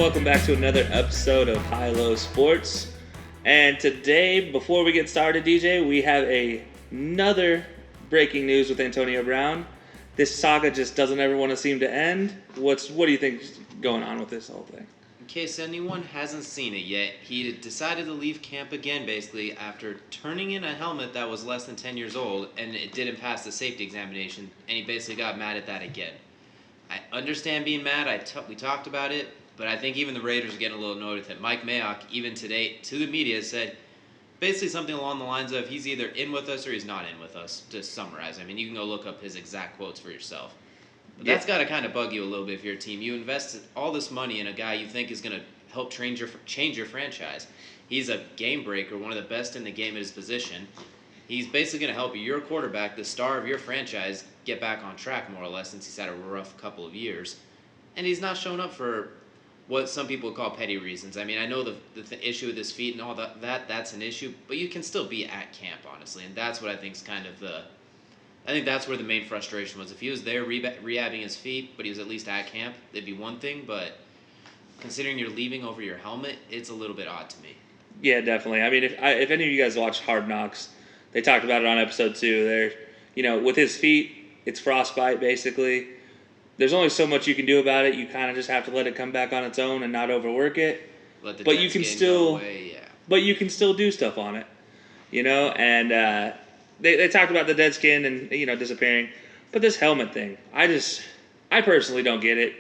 welcome back to another episode of High Low Sports. And today, before we get started, DJ, we have another breaking news with Antonio Brown. This saga just doesn't ever want to seem to end. What do you think is going on with this whole thing? In case anyone hasn't seen it yet, he decided to leave camp again, basically, after turning in a helmet that was less than 10 years old, and it didn't pass the safety examination, and he basically got mad at that again. I understand being mad. We talked about it, but I think even the Raiders are getting a little annoyed with it. Mike Mayock, even today, to the media, said basically something along the lines of he's either in with us or he's not in with us, to summarize. I mean, you can go look up his exact quotes for yourself. But that's got to kind of bug you a little bit if you're a team. You invested all this money in a guy you think is going to help change your franchise. He's a game breaker, one of the best in the game at his position. He's basically going to help your quarterback, the star of your franchise, get back on track more or less since he's had a rough couple of years. And he's not showing up for what some people would call petty reasons. I mean, I know the issue with his feet and all that's an issue, but you can still be at camp, honestly. And that's what I think is kind of I think that's where the main frustration was. If he was there rehabbing his feet, but he was at least at camp, it'd be one thing. But considering you're leaving over your helmet, it's a little bit odd to me. Yeah, definitely. I mean, if any of you guys watched Hard Knocks, they talked about it on episode 2. With his feet, it's frostbite basically. There's only so much you can do about it. You kind of just have to let it come back on its own and not overwork it. But you can still do stuff on it, And they talked about the dead skin and disappearing, but this helmet thing, I personally don't get it.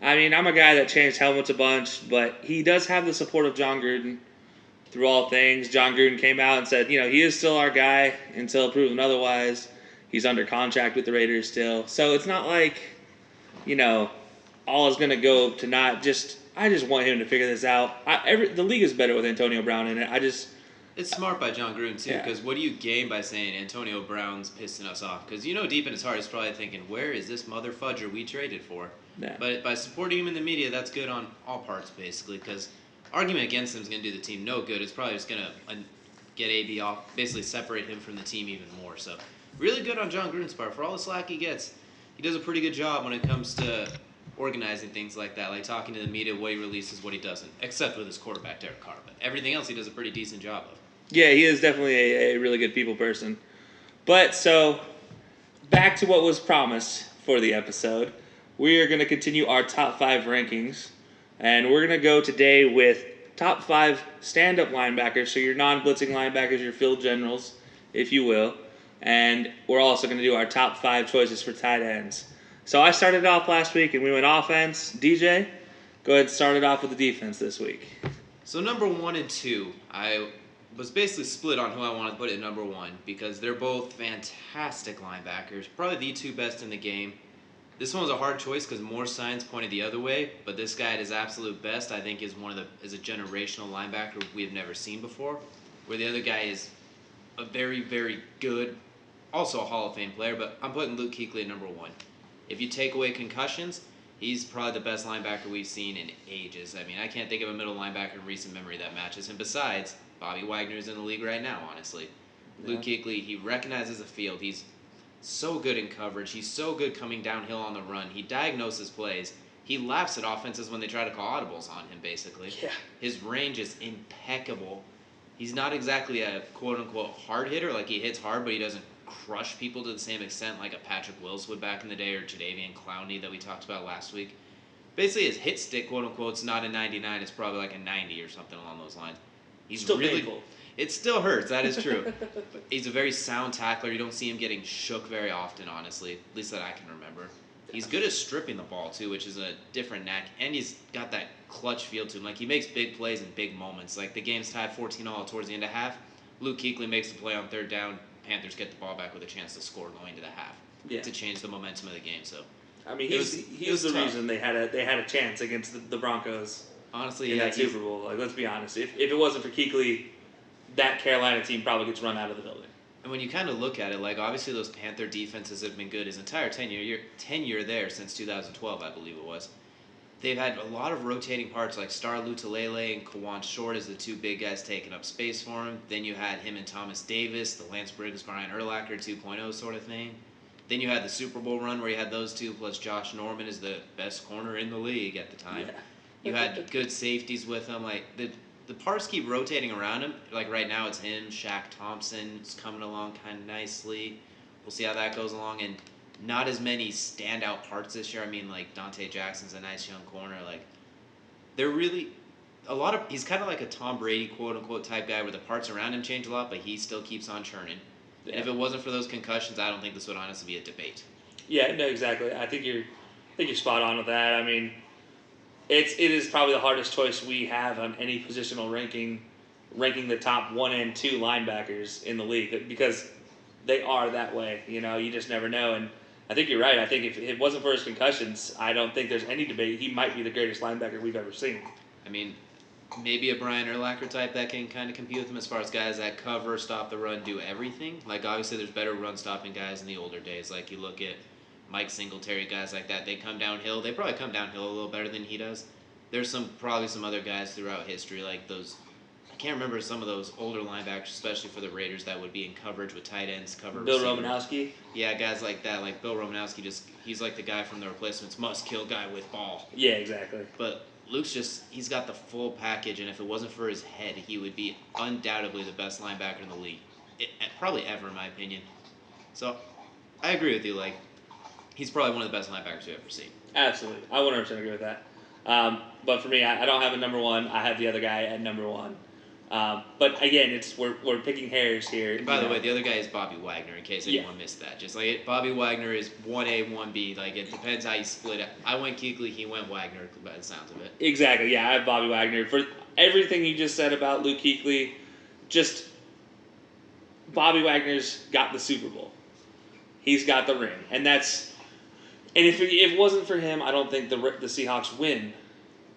I mean, I'm a guy that changed helmets a bunch, but he does have the support of John Gruden through all things. John Gruden came out and said, he is still our guy until proven otherwise. He's under contract with the Raiders still, so it's not like all is going to go to not just. I just want him to figure this out. The league is better with Antonio Brown in it. It's smart by John Gruden, too, because what do you gain by saying Antonio Brown's pissing us off? Because deep in his heart, he's probably thinking, where is this mother fudger we traded for? Yeah. But by supporting him in the media, that's good on all parts, basically, because argument against him is going to do the team no good. It's probably just going to get AB off, basically separate him from the team even more. So really good on John Gruden's part. For all the slack he gets, he does a pretty good job when it comes to organizing things like that, like talking to the media, what he releases, what he doesn't, except with his quarterback, Derek Carr. But everything else he does a pretty decent job of. Yeah, he is definitely a really good people person. But so, back to what was promised for the episode. We are going to continue our top 5 rankings. And we're going to go today with top 5 stand-up linebackers. So your non-blitzing linebackers, your field generals, if you will. And we're also going to do our top 5 choices for tight ends. So I started off last week and we went offense. DJ, go ahead and start it off with the defense this week. So number 1 and 2, I was basically split on who I wanted to put at number 1 because they're both fantastic linebackers, probably the 2 best in the game. This one was a hard choice because more signs pointed the other way, but this guy at his absolute best, I think, is a generational linebacker we have never seen before, where the other guy is a very, very good, also a Hall of Fame player, but I'm putting Luke Kuechly at number 1. If you take away concussions, he's probably the best linebacker we've seen in ages. I mean, I can't think of a middle linebacker in recent memory that matches him. Besides, Bobby Wagner's in the league right now, honestly. Yeah. Luke Kuechly, he recognizes the field. He's so good in coverage. He's so good coming downhill on the run. He diagnoses plays. He laughs at offenses when they try to call audibles on him, basically. Yeah. His range is impeccable. He's not exactly a quote-unquote hard hitter. Like, he hits hard, but he doesn't crush people to the same extent like a Patrick Wills would back in the day or Jadeveon Clowney that we talked about last week. Basically, his hit stick, quote-unquote, is not a 99. It's probably like a 90 or something along those lines. He's still really painful. It still hurts, that is true. But he's a very sound tackler. You don't see him getting shook very often, honestly, at least that I can remember. He's good at stripping the ball, too, which is a different knack, and he's got that clutch feel to him. Like, he makes big plays in big moments. Like, the game's tied 14-all towards the end of half. Luke Kuechly makes the play on 3rd down. Panthers get the ball back with a chance to score going into the half to change the momentum of the game. So, I mean, he was the reason they had a chance against the Broncos. Honestly, in that Super Bowl. Like, let's be honest. If it wasn't for Kuechly, that Carolina team probably gets run out of the building. And when you kind of look at it, like, obviously those Panther defenses have been good his entire tenure there since 2012, I believe it was. They've had a lot of rotating parts like Star Lutulele and Kawan Short as the 2 big guys taking up space for him. Then you had him and Thomas Davis, the Lance Briggs, Brian Urlacher 2.0 sort of thing. Then you had the Super Bowl run where you had those 2 plus Josh Norman is the best corner in the league at the time. Yeah. You had good safeties with him. Like the parts keep rotating around him. Like right now, it's him, Shaq Thompson's coming along kind of nicely. We'll see how that goes along, and not as many standout parts this year. I mean, like Dante Jackson's a nice young corner. Like they're really a lot of. He's kind of like a Tom Brady quote unquote type guy where the parts around him change a lot, but he still keeps on churning. Yeah. And if it wasn't for those concussions, I don't think this would honestly be a debate. Yeah, no, exactly. I think you're spot on with that. I mean, it is probably the hardest choice we have on any positional ranking the top 1 and 2 linebackers in the league because they are that way. You know, you just never know. And I think you're right. I think if it wasn't for his concussions, I don't think there's any debate. He might be the greatest linebacker we've ever seen. I mean, maybe a Brian Urlacher type that can kind of compete with him as far as guys that cover, stop the run, do everything. Like, obviously, there's better run-stopping guys in the older days. Like, you look at Mike Singletary, guys like that. They come downhill. They probably come downhill a little better than he does. There's probably some other guys throughout history, like those. I can't remember some of those older linebackers, especially for the Raiders, that would be in coverage with tight ends, cover Bill receiver. Romanowski? Yeah, guys like that. Like Bill Romanowski, he's like the guy from The Replacements, must-kill guy with ball. Yeah, exactly. But Luke's he's got the full package, and if it wasn't for his head, he would be undoubtedly the best linebacker in the league. Probably ever, in my opinion. So, I agree with you. Like, he's probably one of the best linebackers you've ever seen. Absolutely. I 100% agree with that. But for me, I don't have a number 1. I have the other guy at number 1. But again, we're picking hairs here. And by the way, the other guy is Bobby Wagner, in case anyone missed that. Just like Bobby Wagner is 1A, 1B. Like, it depends how you split it. I went Kuechly, he went Wagner, by the sounds of it. Exactly, yeah, I have Bobby Wagner. For everything you just said about Luke Kuechly, just Bobby Wagner's got the Super Bowl. He's got the ring. And if it wasn't for him, I don't think the Seahawks win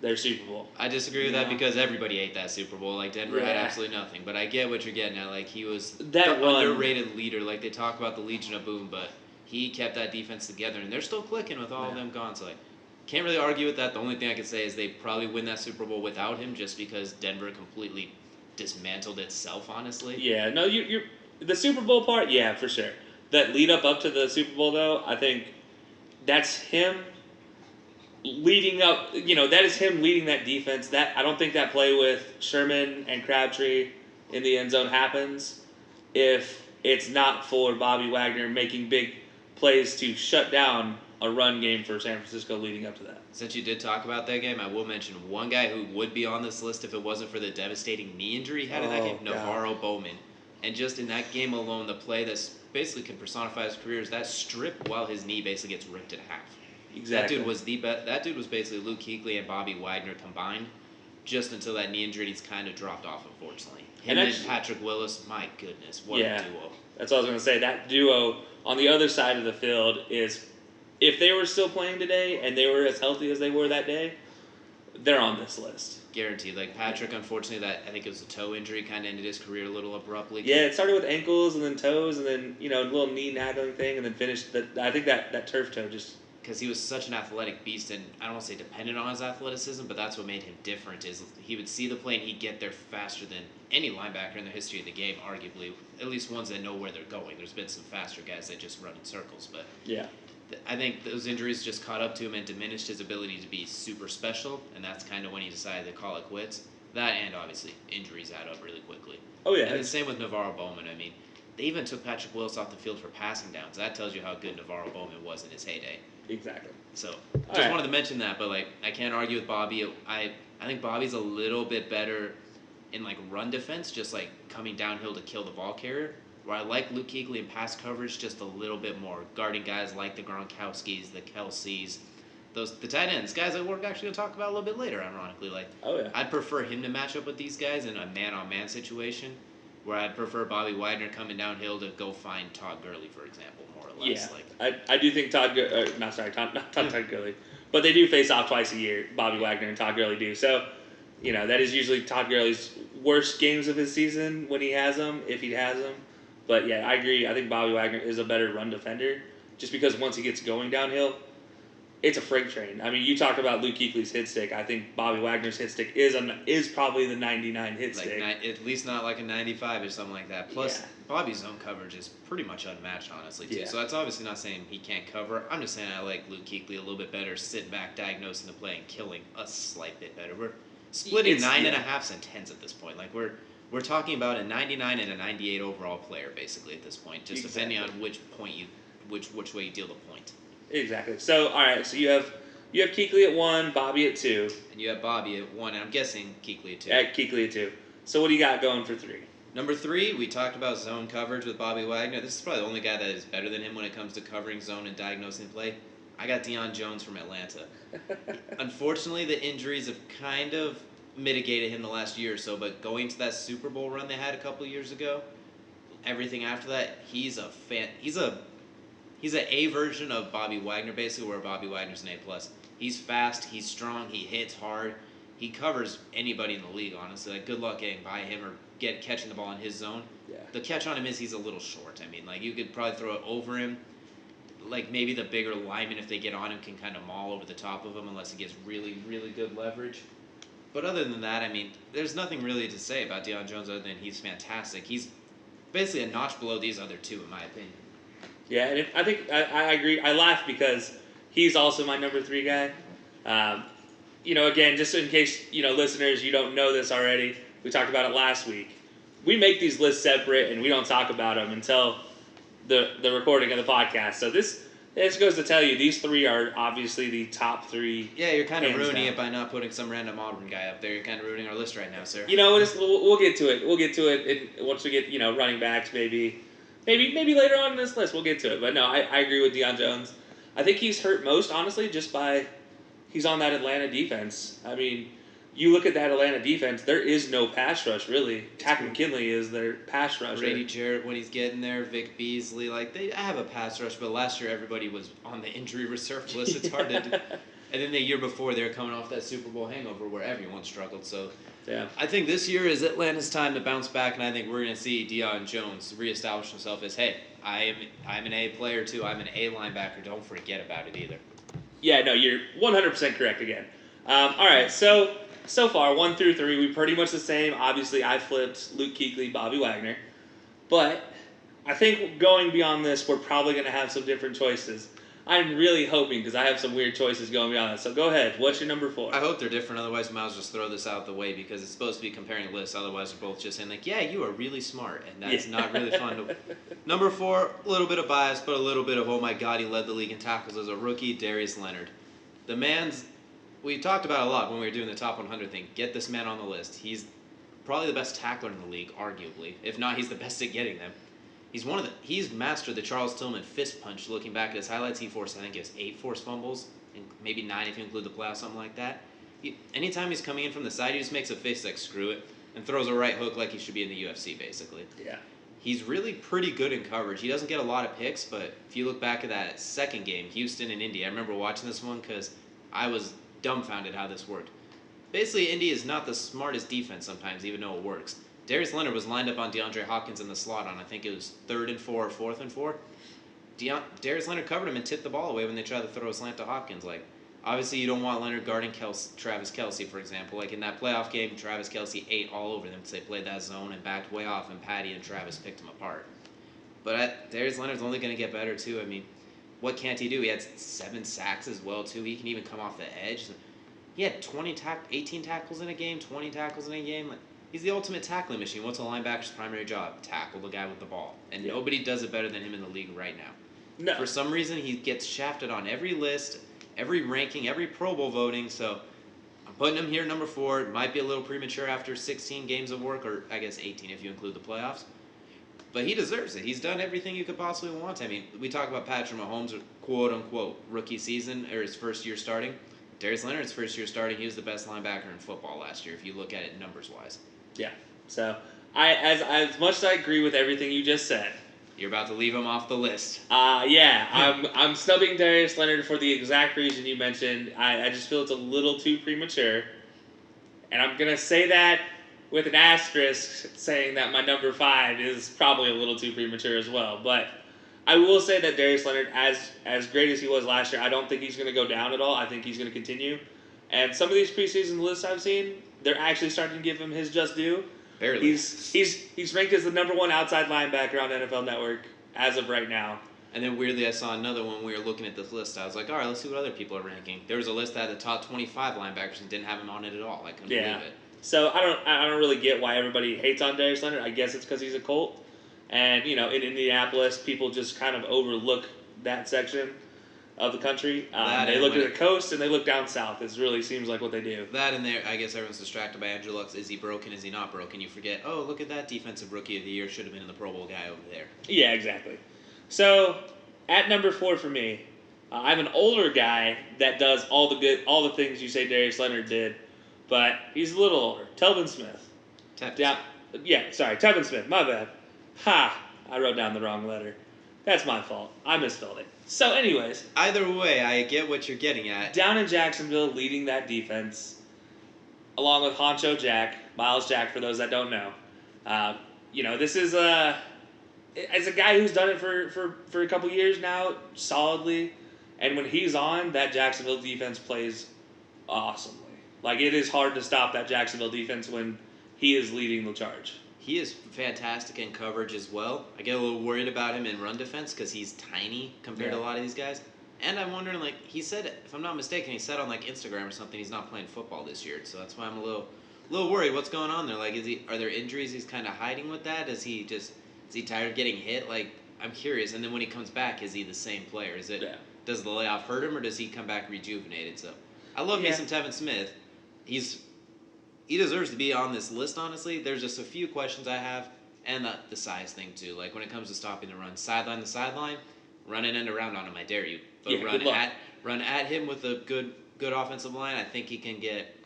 their Super Bowl. I disagree with that because everybody ate that Super Bowl. Like, Denver had absolutely nothing. But I get what you're getting at. Like, he was the underrated leader. Like, they talk about the Legion of Boom, but he kept that defense together. And they're still clicking with all of them gone. So, like, can't really argue with that. The only thing I can say is they probably win that Super Bowl without him just because Denver completely dismantled itself, honestly. Yeah, no, you're the Super Bowl part, yeah, for sure. That lead up to the Super Bowl, though, I think that's him leading up. You know, that is him leading that defense. That I don't think that play with Sherman and Crabtree in the end zone happens if it's not for Bobby Wagner making big plays to shut down a run game for San Francisco leading up to that. Since you did talk about that game, I will mention one guy who would be on this list if it wasn't for the devastating knee injury he had in that game, Navarro Bowman. And just in that game alone, the play that's basically can personify his career is that strip while his knee basically gets ripped in half. Exactly. That dude was that dude was basically Luke Kuechly and Bobby Wagner combined, just until that knee injury he's kind of dropped off, unfortunately. Him and Patrick Willis, my goodness, what a duo. That's what I was going to say. That duo on the other side of the field is, if they were still playing today and they were as healthy as they were that day, they're on this list. Guaranteed. Like Patrick, unfortunately, I think it was a toe injury, kind of ended his career a little abruptly. Yeah, it started with ankles and then toes and then, a little knee nagging thing and then finished. I think that turf toe just... Because he was such an athletic beast, and I don't want to say dependent on his athleticism, but that's what made him different, is he would see the play and he'd get there faster than any linebacker in the history of the game, arguably. At least ones that know where they're going. There's been some faster guys that just run in circles, but... Yeah. I think those injuries just caught up to him and diminished his ability to be super special, and that's kind of when he decided to call it quits. That and, obviously, injuries add up really quickly. Oh, yeah. And the same with Navarro Bowman. I mean, they even took Patrick Willis off the field for passing downs. That tells you how good Navarro Bowman was in his heyday. Exactly. So, just wanted to mention that, but, I can't argue with Bobby. I think Bobby's a little bit better in, run defense, just, coming downhill to kill the ball carrier. Where I like Luke Kuechly in pass coverage just a little bit more, guarding guys like the Gronkowskis, the Kelseys, the tight ends, guys that we're actually going to talk about a little bit later, ironically. I'd prefer him to match up with these guys in a man-on-man situation, where I'd prefer Bobby Wagner coming downhill to go find Todd Gurley, for example, more or less. Yeah, I do think Todd Gurley, but they do face off twice a year, Bobby Wagner and Todd Gurley do. So, that is usually Todd Gurley's worst games of his season when he has them, if he has them. But, yeah, I agree. I think Bobby Wagner is a better run defender just because once he gets going downhill, it's a freight train. I mean, you talk about Luke Kuechly's hit stick. I think Bobby Wagner's hit stick is probably the 99 hit stick. At least not like a 95 or something like that. Plus, Bobby's zone coverage is pretty much unmatched, honestly, too. So that's obviously not saying he can't cover. I'm just saying I like Luke Kuechly a little bit better, sitting back, diagnosing the play, and killing a slight bit better. We're splitting 9.5s and 10s at this point. Like, we're talking about a 99 and a 98 overall player, basically, at this point, just depending on which point which way you deal the point. Exactly. So, all right, so you have Kuechly at 1, Bobby at 2. And you have Bobby at 1, and I'm guessing Kuechly at 2. Kuechly at 2. So what do you got going for 3? Number 3, we talked about zone coverage with Bobby Wagner. This is probably the only guy that is better than him when it comes to covering zone and diagnosing play. I got Deion Jones from Atlanta. Unfortunately, the injuries have kind of mitigated him the last year or so, but going to that Super Bowl run they had a couple years ago, everything after that, he's an A version of Bobby Wagner, basically, where Bobby Wagner's an A+. He's fast, he's strong, he hits hard, he covers anybody in the league, honestly. Like, good luck getting by him or catching the ball in his zone. Yeah. The catch on him is he's a little short. I mean, like, you could probably throw it over him. Like, maybe the bigger linemen, if they get on him, can kind of maul over the top of him unless he gets really, really good leverage. But other than that, I mean, there's nothing really to say about Deion Jones other than he's fantastic. He's basically a notch below these other two, in my opinion. Yeah, and I think I agree. I laugh because he's also my number 3 guy. Again, just in case, listeners, you don't know this already, we talked about it last week. We make these lists separate, and we don't talk about them until the recording of the podcast. So this goes to tell you, these 3 are obviously the top 3. Yeah, you're kind of ruining it by not putting some random Auburn guy up there. You're kind of ruining our list right now, sir. We'll get to it. We'll get to it once we get, running backs, maybe later on in this list we'll get to it. But no, I agree with Deion Jones. I think he's hurt most, honestly, just by he's on that Atlanta defense. I mean, you look at that Atlanta defense, there is no pass rush, really. Tack McKinley is their pass rusher. Brady Jarrett when he's getting there, Vic Beasley, they have a pass rush, but last year everybody was on the injury reserve list. It's hard to do. And then the year before, they were coming off that Super Bowl hangover where everyone struggled. So yeah, I think this year is Atlanta's time to bounce back, and I think we're going to see Deion Jones reestablish himself as, hey, I'm an A player too. I'm an A linebacker. Don't forget about it either. Yeah, no, you're 100% correct again. All right, so far, 1 through 3, we pretty much the same. Obviously, I flipped Luke Kuechly, Bobby Wagner. But I think going beyond this, we're probably going to have some different choices. I'm really hoping, because I have some weird choices going beyond that. So go ahead. What's your number 4? I hope they're different. Otherwise, we might as well just throw this out the way because it's supposed to be comparing lists. Otherwise, we're both just saying, yeah, you are really smart. And that's not really fun to... Number 4, a little bit of bias, but a little bit of, oh my God, he led the league in tackles as a rookie, Darius Leonard. The man's... We talked about it a lot when we were doing the top 100 thing. Get this man on the list. He's probably the best tackler in the league, arguably. If not, he's the best at getting them. He's mastered the Charles Tillman fist punch. Looking back at his highlights, he forced, I think it was 8 forced fumbles, and maybe 9 if you include the playoffs, something like that. Anytime he's coming in from the side, he just makes a face like screw it, and throws a right hook like he should be in the UFC, basically. Yeah. He's really pretty good in coverage. He doesn't get a lot of picks, but if you look back at that second game, Houston and Indy, I remember watching this one because I was dumbfounded how this worked. Basically, Indy is not the smartest defense sometimes, even though it works. Darius Leonard was lined up on DeAndre Hopkins in the slot on, I think it was 3rd and 4 or 4th and 4. Darius Leonard covered him and tipped the ball away when they tried to throw a slant to Hopkins. Like, obviously, you don't want Leonard guarding Travis Kelce, for example. Like in that playoff game, Travis Kelce ate all over them because they played that zone and backed way off, and Patty and Travis picked him apart. But Darius Leonard's only going to get better, too. I mean, what can't he do? He had 7 sacks as well, too. He can even come off the edge. He had 18 tackles in a game, 20 tackles in a game. Like, he's the ultimate tackling machine. What's a linebacker's primary job? Tackle the guy with the ball. And nobody does it better than him in the league right now. No. For some reason, he gets shafted on every list, every ranking, every Pro Bowl voting. So I'm putting him here number 4. It might be a little premature after 16 games of work, or I guess 18 if you include the playoffs. But he deserves it. He's done everything you could possibly want. I mean, we talk about Patrick Mahomes' quote-unquote rookie season, or his first year starting. Darius Leonard's first year starting, he was the best linebacker in football last year, if you look at it numbers-wise. Yeah. So, as much as I agree with everything you just said, you're about to leave him off the list. I'm snubbing Darius Leonard for the exact reason you mentioned. I just feel it's a little too premature, and I'm gonna say that with an asterisk, saying that my number 5 is probably a little too premature as well. But I will say that Darius Leonard, as great as he was last year, I don't think he's going to go down at all. I think he's going to continue. And some of these preseason lists I've seen, they're actually starting to give him his just due. Barely. He's ranked as the number 1 outside linebacker on NFL Network as of right now. And then weirdly, I saw another one. We were looking at this list. I was like, all right, let's see what other people are ranking. There was a list that had the top 25 linebackers and didn't have him on it at all. I couldn't believe it. So I don't really get why everybody hates on Darius Leonard. I guess it's because he's a Colt. And, in Indianapolis, people just kind of overlook that section of the country. They look at the coast and they look down south. It really seems like what they do. That and there, I guess everyone's distracted by Andrew Luck's. Is he broken? Is he not broken? You forget, oh, look at that defensive rookie of the year. Should have been in the Pro Bowl guy over there. Yeah, exactly. So at number 4 for me, I have an older guy that does all the things you say Darius Leonard did, but he's a little older. Telvin Smith. Telvin Smith. My bad. Ha! I wrote down the wrong letter. That's my fault. I misspelled it. So, anyways. Either way, I get what you're getting at. Down in Jacksonville, leading that defense, along with Honcho Jack, Miles Jack, for those that don't know. This is as a guy who's done it for a couple years now, solidly. And when he's on, that Jacksonville defense plays awesomely. Like, it is hard to stop that Jacksonville defense when he is leading the charge. He is fantastic in coverage as well. I get a little worried about him in run defense because he's tiny compared to a lot of these guys. And I'm wondering, he said, if I'm not mistaken, he said on Instagram or something he's not playing football this year. So that's why I'm a little worried. What's going on there? Are there injuries he's kind of hiding with that? Is he tired of getting hit? I'm curious. And then when he comes back, is he the same player? Does the layoff hurt him or does he come back rejuvenated? So I love me some Tevin Smith. He deserves to be on this list, honestly. There's just a few questions I have, and the size thing, too. When it comes to stopping the run, sideline to sideline, run an end around on him, I dare you. But run at him with a good offensive line, I think he can get,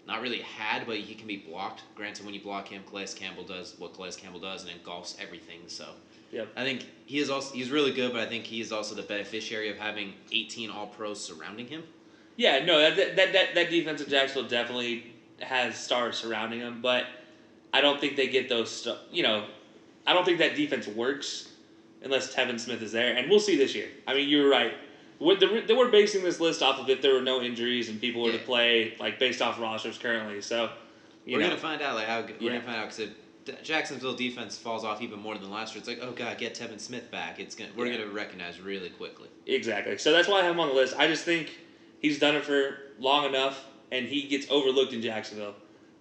not really had, but he can be blocked. Granted, when you block him, Calais Campbell does what Calais Campbell does and engulfs everything. So I think he's really good, but I think he is also the beneficiary of having 18 All-Pros surrounding him. Yeah, no, that defense of Jacksonville definitely has stars surrounding him, but I don't think they get those I don't think that defense works unless Tevin Smith is there, and we'll see this year. I mean, you're right. They were basing this list off of if there were no injuries and people were to play based off rosters currently. So we're gonna find out we're gonna find out because if Jacksonville defense falls off even more than last year, it's oh god, get Tevin Smith back. We're gonna recognize really quickly. Exactly. So that's why I have him on the list. I just think he's done it for long enough. And he gets overlooked in Jacksonville.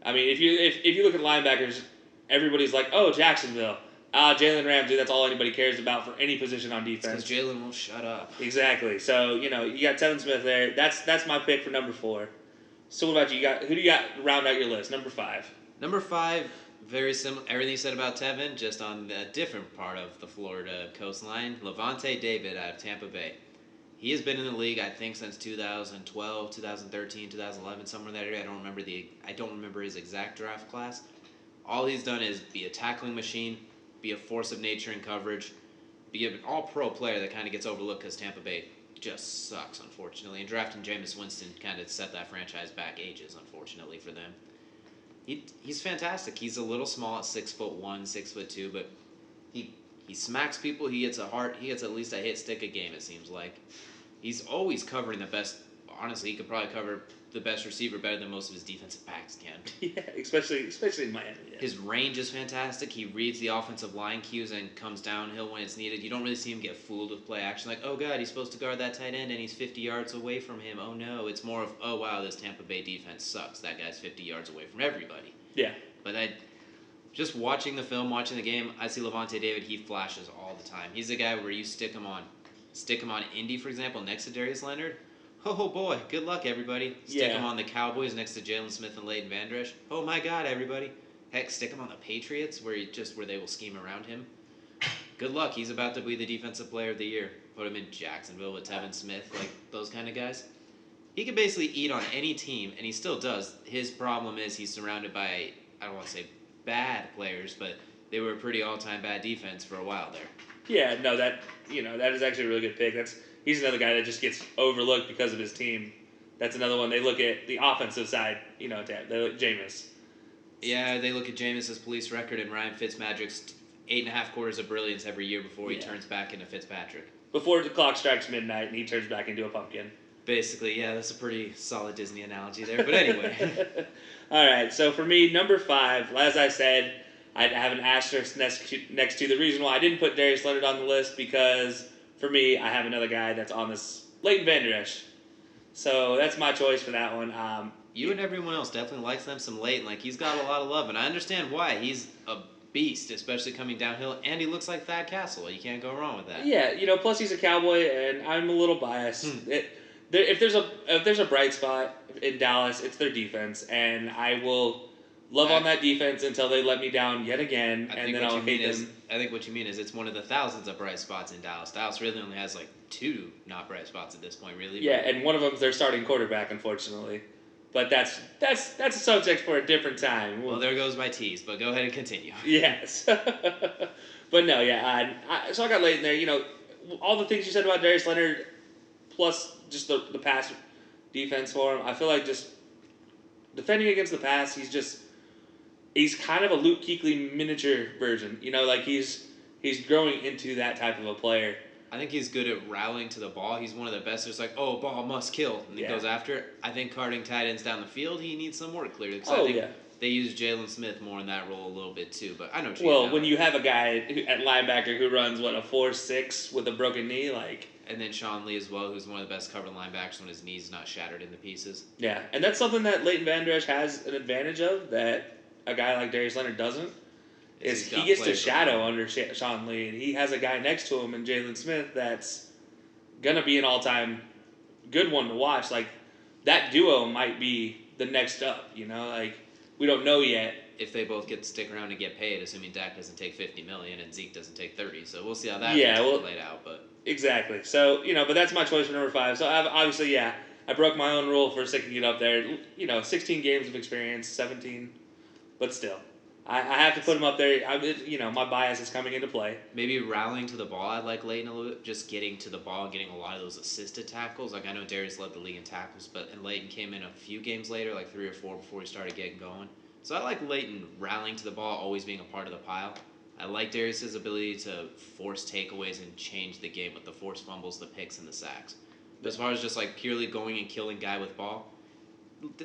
I mean, if you look at linebackers, everybody's like, oh, Jacksonville. Jalen Ramsey, that's all anybody cares about for any position on defense. Because Jalen won't shut up. Exactly. So, you got Tevin Smith there. That's my pick for number 4. So what about you? Who do you got to round out your list? Number 5. Number 5, very similar. Everything you said about Tevin, just on a different part of the Florida coastline. Levante David out of Tampa Bay. He has been in the league, I think, since 2012, 2013, 2011, somewhere in that area. I don't remember his exact draft class. All he's done is be a tackling machine, be a force of nature in coverage, be an all-pro player that kind of gets overlooked because Tampa Bay just sucks, unfortunately. And drafting Jameis Winston kind of set that franchise back ages, unfortunately, for them. He's fantastic. He's a little small at 6'1", 6'2", but he smacks people. He gets at least a hit stick a game, it seems like. He's always covering the best. Honestly, he could probably cover the best receiver better than most of his defensive backs can. Yeah, especially in Miami. Yeah. His range is fantastic. He reads the offensive line cues and comes downhill when it's needed. You don't really see him get fooled with play action. Oh, God, he's supposed to guard that tight end, and he's 50 yards away from him. Oh, no. It's more of, oh, wow, this Tampa Bay defense sucks. That guy's 50 yards away from everybody. Yeah. But just watching the film, watching the game, I see Levante David. He flashes all the time. He's the guy where you stick him on Indy, for example, next to Darius Leonard. Oh boy, good luck, everybody. Stick him on the Cowboys next to Jalen Smith and Leighton Van Der Esch. Oh my God, everybody. Heck, stick him on the Patriots where they will scheme around him. Good luck. He's about to be the defensive player of the year. Put him in Jacksonville with Tevin Smith, those kind of guys. He can basically eat on any team, and he still does. His problem is he's surrounded by, I don't want to say bad players, but they were a pretty all-time bad defense for a while there. Yeah, no, that is actually a really good pick. He's another guy that just gets overlooked because of his team. That's another one. They look at the offensive side, they look at Jameis. Yeah, they look at Jameis's police record and Ryan Fitzmagic 8.5 quarters of brilliance every year before he Yeah. turns back into Fitzpatrick. Before the clock strikes midnight and he turns back into a pumpkin. Basically, yeah, that's a pretty solid Disney analogy there. But anyway. All right, so for me, number 5, as I said, I have an asterisk next to the reason why I didn't put Darius Leonard on the list, because for me, I have another guy that's on this, Leighton Vander Esch. So that's my choice for that one. You and everyone else definitely likes them some Leighton. Like, he's got a lot of love, and I understand why. He's a beast, especially coming downhill, and he looks like Thad Castle. You can't go wrong with that. Yeah, plus he's a Cowboy, and I'm a little biased. If there's a bright spot in Dallas, it's their defense, and I will love on that defense until they let me down yet again, and then I'll hate them. I think what you mean is it's one of the thousands of bright spots in Dallas. Dallas really only has like 2 not bright spots at this point, really. Yeah, and one of them's their starting quarterback, unfortunately. But that's a subject for a different time. Well, there goes my tease, but go ahead and continue. Yes. But no, yeah. So I got Leighton there. All the things you said about Darius Leonard, plus just the pass defense for him. I feel like just defending against the pass, he's kind of a Luke Kuechly miniature version. Like he's growing into that type of a player. I think he's good at rallying to the ball. He's one of the best. It's like, oh, ball must kill, and he goes after it. I think carting tight ends down the field, he needs some work clearly. I think they use Jalen Smith more in that role a little bit too. But I know what you mean. Well, when you have a guy at linebacker who runs, a 4.6 with a broken knee, like... And then Sean Lee as well, who's one of the best covered linebackers when his knee's not shattered into pieces. Yeah, and that's something that Leighton Vander Esch has an advantage of that a guy like Darius Leonard doesn't. Is he gets to shadow under Sean Lee, and he has a guy next to him in Jalen Smith that's gonna be an all-time good one to watch. Like that duo might be the next up. Like we don't know yet if they both get to stick around and get paid, assuming Dak doesn't take $50 million and Zeke doesn't take 30. So we'll see how that gets played out. But exactly. So but that's my choice for number 5. So obviously, I broke my own rule for sticking it up there. 16 games of experience, 17, but still. I have to put him up there. My bias is coming into play. Maybe rallying to the ball, I'd like Leighton a little bit. Just getting to the ball and getting a lot of those assisted tackles. Like, I know Darius led the league in tackles, and Leighton came in a few games later, like 3 or 4 before he started getting going. So I like Leighton rallying to the ball, always being a part of the pile. I like Darius's ability to force takeaways and change the game with the forced fumbles, the picks, and the sacks. But as far as just, like, purely going and killing guy with ball,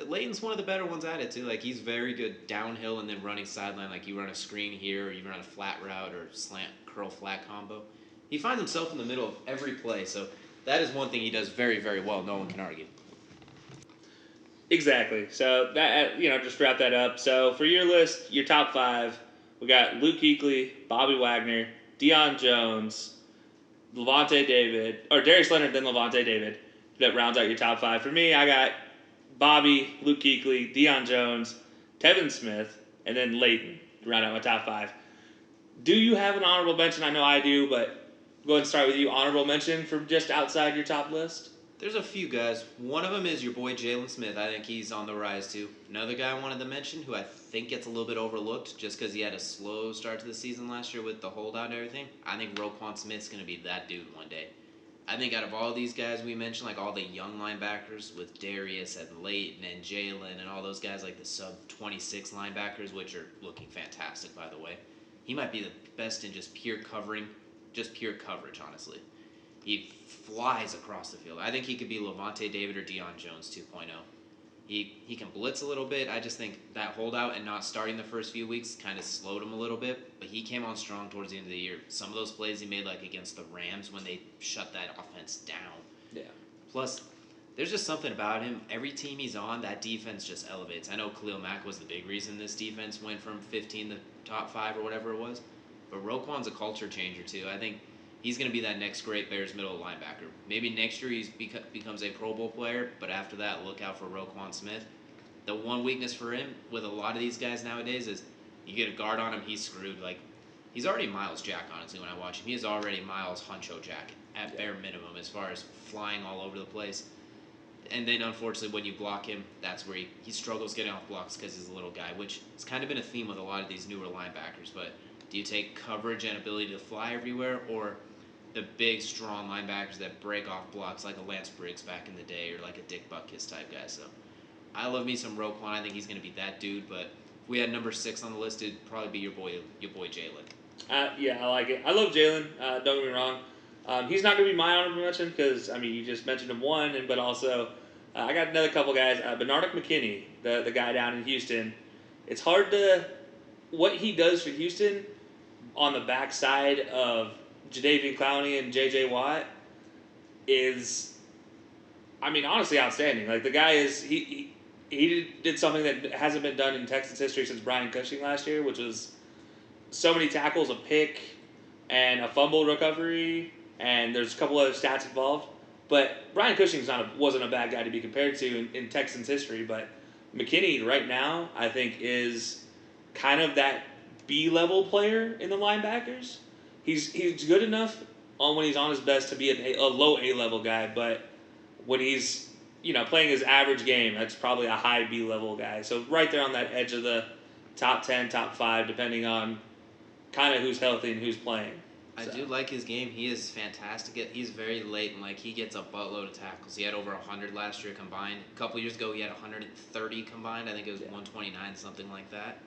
Leighton's one of the better ones at it too. Like he's very good downhill and then running sideline. Like you run a screen here, or you run a flat route or slant curl flat combo. He finds himself in the middle of every play. So that is one thing he does very, very well. No one can argue. Exactly. So that just wrap that up. So for your list, your top 5, we got Luke Kuechly, Bobby Wagner, Deion Jones, Levante David, or Darius Leonard, then Levante David. That rounds out your top 5. For me, I got Bobby, Luke Kuechly, Deion Jones, Tevin Smith, and then Leighton to round out my top 5. Do you have an honorable mention? I know I do, but go ahead and start with you. Honorable mention from just outside your top list? There's a few guys. One of them is your boy Jalen Smith. I think he's on the rise too. Another guy I wanted to mention who I think gets a little bit overlooked just because he had a slow start to the season last year with the holdout and everything. I think Roquan Smith's going to be that dude one day. I think out of all these guys we mentioned, like all the young linebackers with Darius and Leighton and Jalen and all those guys like the sub-26 linebackers, which are looking fantastic, by the way, he might be the best in just pure coverage, honestly. He flies across the field. I think he could be Levante David or Deion Jones 2.0. He can blitz a little bit. I just think that holdout and not starting the first few weeks kind of slowed him a little bit. But he came on strong towards the end of the year. Some of those plays he made, like against the Rams when they shut that offense down. Yeah. Plus, there's just something about him. Every team he's on, that defense just elevates. I know Khalil Mack was the big reason this defense went from 15 to top 5 or whatever it was. But Roquan's a culture changer too. I think he's going to be that next great Bears middle linebacker. Maybe next year he becomes a Pro Bowl player, but after that, look out for Roquan Smith. The one weakness for him with a lot of these guys nowadays is you get a guard on him, he's screwed. Like he's already Miles Jack, honestly, when I watch him. He is already Miles Huncho Jack at bare minimum as far as flying all over the place. And then, unfortunately, when you block him, that's where he struggles getting off blocks because he's a little guy, which has kind of been a theme with a lot of these newer linebackers. But do you take coverage and ability to fly everywhere, or the big, strong linebackers that break off blocks like a Lance Briggs back in the day or like a Dick Butkus type guy? So I love me some Roquan. I think he's going to be that dude. But if we had number 6 on the list, it'd probably be your boy Jalen. Yeah, I like it. I love Jalen. Don't get me wrong. He's not going to be my honorable mention because I mean you just mentioned him one, but also I got another couple guys. Bernard McKinney, the guy down in Houston. It's hard to what he does for Houston on the backside of Jadeveon Clowney and J.J. Watt is, I mean, honestly outstanding. Like the guy is he did something that hasn't been done in Texas history since Brian Cushing last year, which was so many tackles, a pick, and a fumble recovery, and there's a couple other stats involved. But Brian Cushing's wasn't a bad guy to be compared to in Texans history, but McKinney right now I think is kind of that B-level player in the linebackers. He's good enough on when he's on his best to be a low A-level guy, but when he's playing his average game, that's probably a high B-level guy. So right there on that edge of the top 10, top 5, depending on kind of who's healthy and who's playing. I do like his game. He is fantastic. He's very late, and he gets a buttload of tackles. He had over 100 last year combined. A couple years ago, he had 130 combined. I think it was 129, something like that.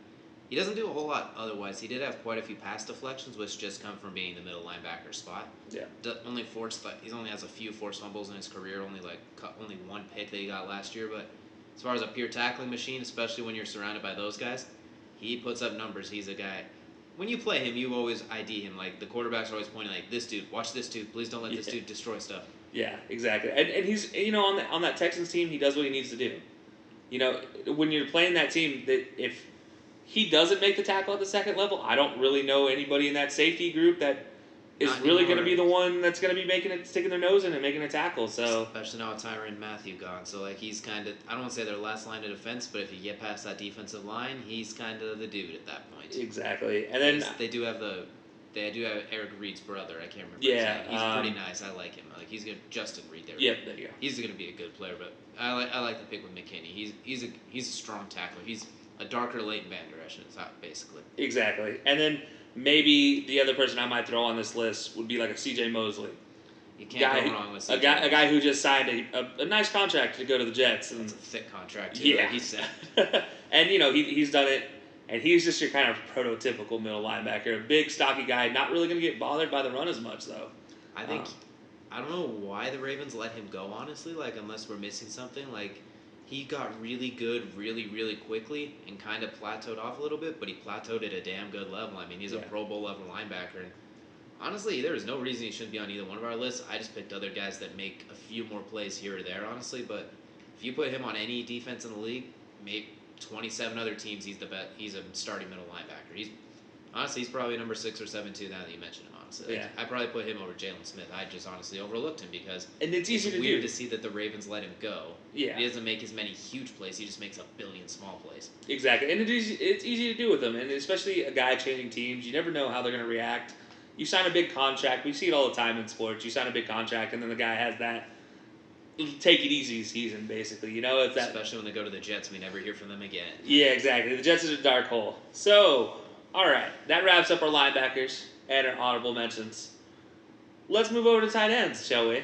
He doesn't do a whole lot otherwise. He did have quite a few pass deflections, which just come from being the middle linebacker spot. Yeah. He only has a few forced fumbles in his career. Only one pick that he got last year. But as far as a pure tackling machine, especially when you're surrounded by those guys, he puts up numbers. He's a guy. When you play him, you always ID him. Like the quarterbacks are always pointing, like this dude, watch this dude. Please don't let this dude destroy stuff. Yeah, exactly. And he's on that Texans team, he does what he needs to do. When you're playing that team, that if he doesn't make the tackle at the second level, I don't really know anybody in that safety group that is really going to be the one that's going to be sticking their nose in and making a tackle. So especially now with Tyrann Mathieu gone, so he's kind of, I don't want to say their last line of defense, but if you get past that defensive line, he's kind of the dude at that point. Exactly, and then they do have Eric Reed's brother. I can't remember. Yeah, his name. He's pretty nice. I like him. He's good. Justin Reed there. Yep, there you go. He's going to be a good player, but I like the pick with McKinney. He's a strong tackler. He's a darker Leighton Vander Esch, basically. Exactly, and then maybe the other person I might throw on this list would be like a C.J. Mosley. You can't go wrong with C.J. A guy who just signed a nice contract to go to the Jets. It's a thick contract, too, yeah. like he said. And, he's done it, and he's just your kind of prototypical middle linebacker. A big, stocky guy, not really going to get bothered by the run as much, though. I think, I don't know why the Ravens let him go, honestly, unless we're missing something. He got really good really, really quickly and kind of plateaued off a little bit, but he plateaued at a damn good level. I mean, he's a Pro Bowl level linebacker. And honestly, there is no reason he shouldn't be on either one of our lists. I just picked other guys that make a few more plays here or there, honestly. But if you put him on any defense in the league, maybe 27 other teams, he's the best. He's a starting middle linebacker. He's probably number 6 or 7 too. Now that you mention him, honestly, yeah. I probably put him over Jalen Smith. I just honestly overlooked him because it's easy to weird to see that the Ravens let him go. Yeah, he doesn't make as many huge plays. He just makes a billion small plays. Exactly, and it's easy to do with him, and especially a guy changing teams. You never know how they're going to react. You sign a big contract. We see it all the time in sports. You sign a big contract, and then the guy has that take it easy season, basically. It's that. Especially when they go to the Jets, we never hear from them again. Yeah, exactly. The Jets is a dark hole. So, all right, that wraps up our linebackers and our honorable mentions. Let's move over to tight ends, shall we?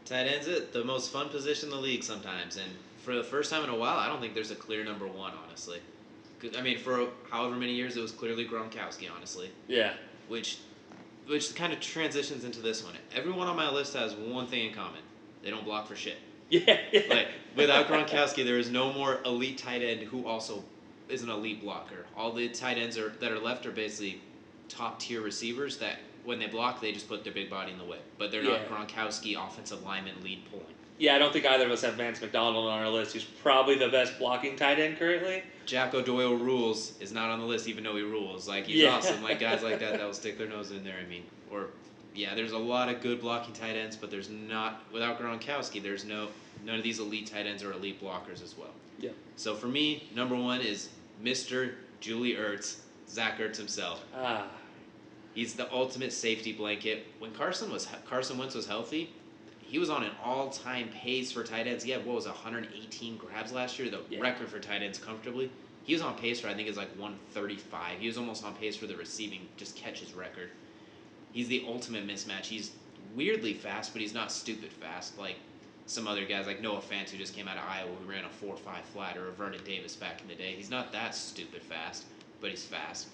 Tight end's the most fun position in the league sometimes, and for the first time in a while, I don't think there's a clear number one, honestly. I mean, for however many years, it was clearly Gronkowski, honestly. Yeah. Which kind of transitions into this one. Everyone on my list has one thing in common. They don't block for shit. Yeah. Without Gronkowski, there is no more elite tight end who also is an elite blocker. All the tight ends that are left are basically top-tier receivers that when they block, they just put their big body in the way. But they're not Gronkowski offensive lineman lead pulling. Yeah, I don't think either of us have Vance McDonald on our list, who's probably the best blocking tight end currently. Jack O'Doyle rules is not on the list, even though he rules. He's awesome. Guys like that will stick their nose in there. I mean, there's a lot of good blocking tight ends, but there's not, without Gronkowski, there's none of these elite tight ends or elite blockers as well. Yeah. So for me, number one is Mr. Julie Ertz, Zach Ertz himself. He's the ultimate safety blanket. When Carson Wentz was healthy, he was on an all-time pace for tight ends. He had, 118 grabs last year, the record for tight ends comfortably. He was on pace for, I think it's 135. He was almost on pace for the receiving, just catches record. He's the ultimate mismatch. He's weirdly fast, but he's not stupid fast like some other guys like Noah Fant, who just came out of Iowa, who ran a 4.5 flat, or Vernon Davis back in the day. He's not that stupid fast, but he's fast.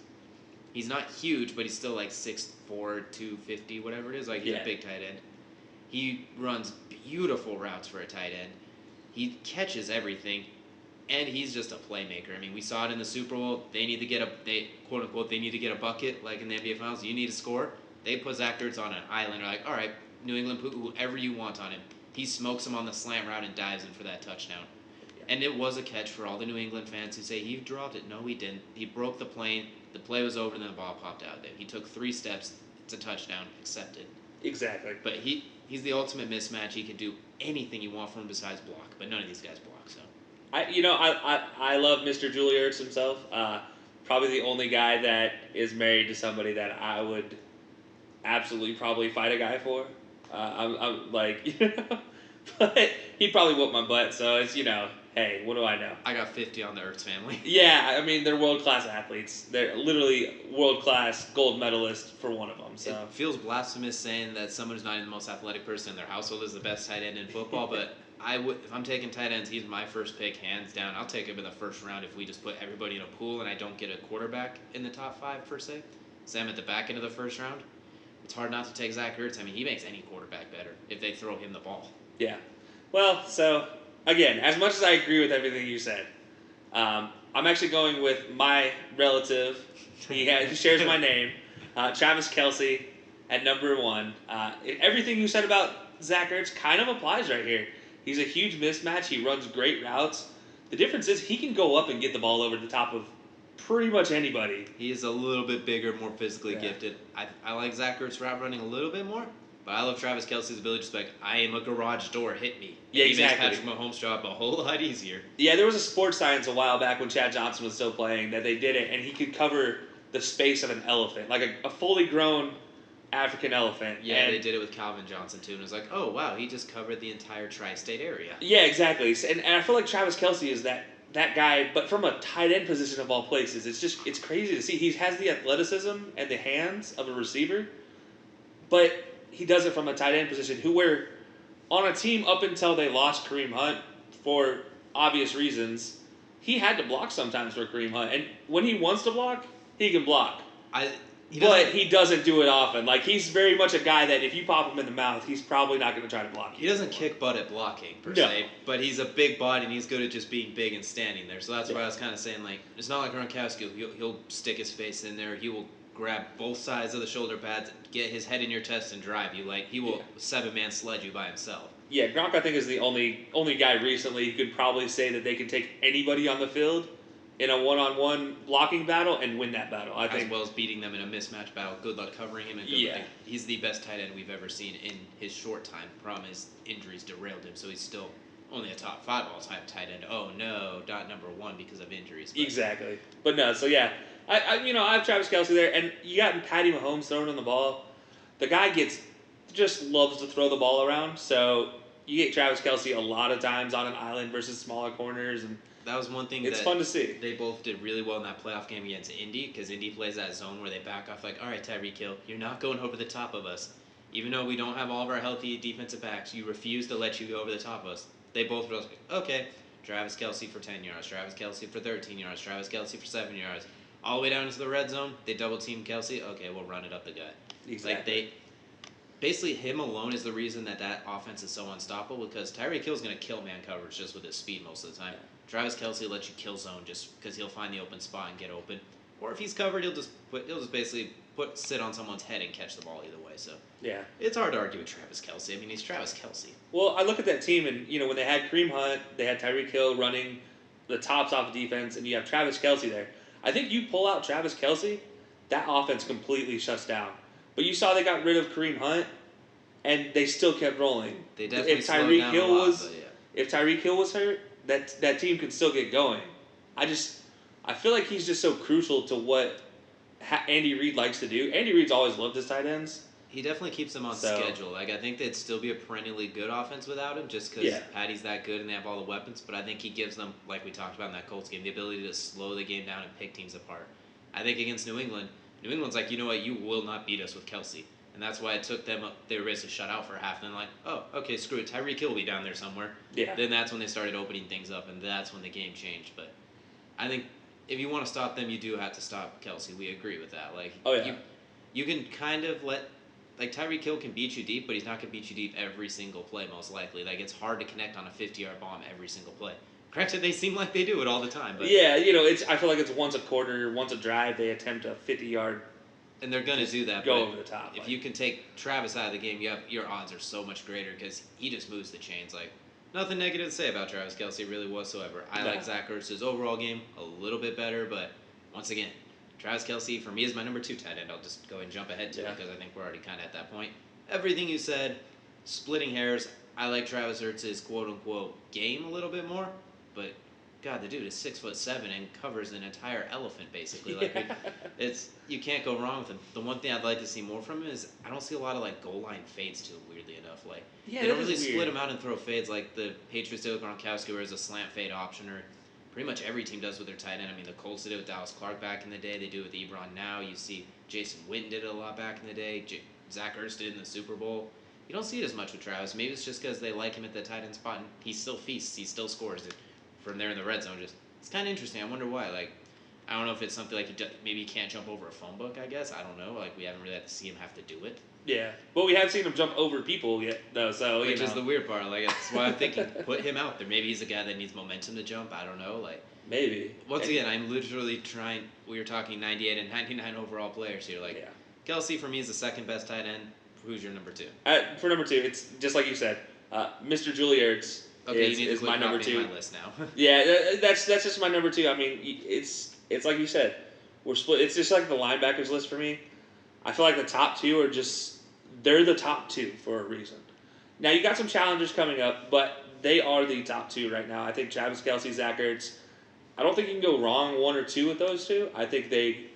He's not huge, but he's still like 6'4", 250, whatever it is. Like, he's a big tight end. He runs beautiful routes for a tight end. He catches everything, and he's just a playmaker. I mean, we saw it in the Super Bowl. They need to get quote unquote, they need to get a bucket, like in the NBA Finals. You need to score. They put Zach Ertz on an island. They're like, all right, New England, put whoever you want on him. He smokes him on the slant route and dives in for that touchdown. And it was a catch for all the New England fans who say he dropped it. No, he didn't. He broke the plane. The play was over, and then the ball popped out there. He took 3 steps. It's a touchdown. Accepted. Exactly. But he's the ultimate mismatch. He can do anything you want from him besides block. But none of these guys block. So I love Mr. Julie Ertz himself. Probably the only guy that is married to somebody that I would absolutely probably fight a guy for. I'm like, but he'd probably whoop my butt. So it's hey, what do I know? I got 50 on the Ertz family. Yeah, I mean, they're world-class athletes. They're literally world-class gold medalist for one of them. So it feels blasphemous saying that someone who's not even the most athletic person in their household is the best tight end in football, but if I'm taking tight ends, he's my first pick, hands down. I'll take him in the first round if we just put everybody in a pool and I don't get a quarterback in the top 5, per se. Say I'm at the back end of the first round. It's hard not to take Zach Ertz. I mean, he makes any quarterback better if they throw him the ball. Yeah. Well, so again, as much as I agree with everything you said, I'm actually going with my relative. He shares my name, Travis Kelce, at number 1. Everything you said about Zach Ertz kind of applies right here. He's a huge mismatch. He runs great routes. The difference is he can go up and get the ball over the top of pretty much anybody. He is a little bit bigger, more physically gifted. I like Zach Ertz route running a little bit more. But I love Travis Kelce's ability to just be like, I am a garage door, hit me. And exactly. He makes Patrick Mahomes' job a whole lot easier. Yeah, there was a sports science a while back when Chad Johnson was still playing that they did it, and he could cover the space of an elephant, like a fully grown African elephant. Yeah, and they did it with Calvin Johnson, too. And it was like, oh, wow, he just covered the entire tri-state area. Yeah, exactly. And I feel like Travis Kelce is that guy, but from a tight end position of all places. It's crazy to see. He has the athleticism and the hands of a receiver, but he does it from a tight end position where on a team up until they lost Kareem Hunt for obvious reasons, he had to block sometimes for Kareem Hunt. And when he wants to block, he can block. But he doesn't do it often. Like, he's very much a guy that if you pop him in the mouth, he's probably not going to try to block you. He doesn't kick butt at blocking, per se, but he's a big body and he's good at just being big and standing there. So that's why I was kind of saying, like, it's not like Gronkowski. He'll stick his face in there. He will grab both sides of the shoulder pads, get his head in your chest, and drive you. Like, he will 7-man sled you by himself. Yeah, Gronk, I think, is the only guy recently who could probably say that they can take anybody on the field in a one-on-one blocking battle and win that battle, I think. As well as beating them in a mismatch battle. Good luck covering him. And he's the best tight end we've ever seen in his short time. Problem is, injuries derailed him, so he's still only a top 5 all-time tight end. Oh, no, not number 1 because of injuries. But. Exactly. But no, so yeah. I have Travis Kelce there, and you got Patty Mahomes throwing on the ball. The guy just loves to throw the ball around, so you get Travis Kelce a lot of times on an island versus smaller corners, and that was one thing it's fun to see. They both did really well in that playoff game against Indy, because Indy plays that zone where they back off like, all right, Tyreek Hill, you're not going over the top of us. Even though we don't have all of our healthy defensive backs, you refuse to let you go over the top of us. They both were like, okay, Travis Kelce for 10 yards, Travis Kelce for 13 yards, Travis Kelce for 7 yards. All the way down into the red zone, they double-team Kelce. Okay, we'll run it up the gut. Exactly. Basically, him alone is the reason that offense is so unstoppable, because Tyreek Hill's going to kill man coverage just with his speed most of the time. Travis Kelce will let you kill zone just because he'll find the open spot and get open. Or if he's covered, he'll just basically sit on someone's head and catch the ball either way. So yeah, it's hard to argue with Travis Kelce. I mean, he's Travis Kelce. Well, I look at that team, and when they had Kareem Hunt, they had Tyreek Hill running the tops off of defense, and you have Travis Kelce there. I think you pull out Travis Kelce, that offense completely shuts down. But you saw they got rid of Kareem Hunt, and they still kept rolling. They definitely slowed down a lot, if Tyreek Hill was hurt, that team could still get going. I feel like he's just so crucial to what Andy Reid likes to do. Andy Reid's always loved his tight ends. He definitely keeps them on schedule. Like, I think they'd still be a perennially good offense without him, just because Patty's that good and they have all the weapons. But I think he gives them, like we talked about in that Colts game, the ability to slow the game down and pick teams apart. I think against New England's like, you know what, you will not beat us with Kelce. And that's why it took them, they were basically shut out for half. And then like, oh, okay, screw it, Tyreek Hill will be down there somewhere. Yeah. Then that's when they started opening things up, and that's when the game changed. But I think if you want to stop them, you do have to stop Kelsey. We agree with that. Like, Oh, yeah. you can kind of let. Like, Tyreek Hill can beat you deep, but he's not going to beat you deep every single play, most likely. Like, it's hard to connect on a 50-yard bomb every single play. Granted, they seem like they do it all the time. But Yeah, I feel like it's once a quarter, once a drive, they attempt a 50-yard. And they're going to do that. Go but over the top. If you can take Travis out of the game, your odds are so much greater because he just moves the chains. Like, nothing negative to say about Travis Kelce, really whatsoever. I like Zach Ertz's overall game a little bit better, but once again, Travis Kelce, for me, is my number 2 tight end. I'll just go and jump ahead to it because I think we're already kind of at that point. Everything you said, splitting hairs, I like Travis Ertz's quote-unquote game a little bit more, but God, the dude is 6'7" and covers an entire elephant basically. Like, you can't go wrong with him. The one thing I'd like to see more from him is I don't see a lot of like goal line fades to him. Weirdly enough, like they don't really split him out and throw fades like the Patriots did with Gronkowski, where it's a slant fade option, or pretty much every team does with their tight end. I mean, the Colts did it with Dallas Clark back in the day. They do it with Ebron now. You see Jason Witten did it a lot back in the day. Zach Ertz did it in the Super Bowl. You don't see it as much with Travis. Maybe it's just because they like him at the tight end spot, and he still feasts. He still scores it from there in the red zone. It's kind of interesting. I wonder why. Like, I don't know if it's something like maybe he can't jump over a phone book, I guess. I don't know. Like, we haven't really had to see him have to do it. Yeah, but we haven't seen him jump over people yet, though. So which is the weird part. Like, that's why I'm thinking put him out there. Maybe he's a guy that needs momentum to jump. I don't know. Like, maybe. Once again, I'm literally trying. We were talking 98 and 99 overall players here. Like, Kelce for me is the second best tight end. Who's your number 2? For number 2, it's just like you said, Mr. Julie Ertz. Okay, is my number 2. My list now. Yeah, that's just my number 2. I mean, it's like you said, we're split. It's just like the linebackers list for me. I feel like the top 2 are they're the top 2 for a reason. Now you got some challengers coming up, but they are the top 2 right now. I think Travis Kelce, Zach Ertz. I don't think you can go wrong 1 or 2 with those 2. I think they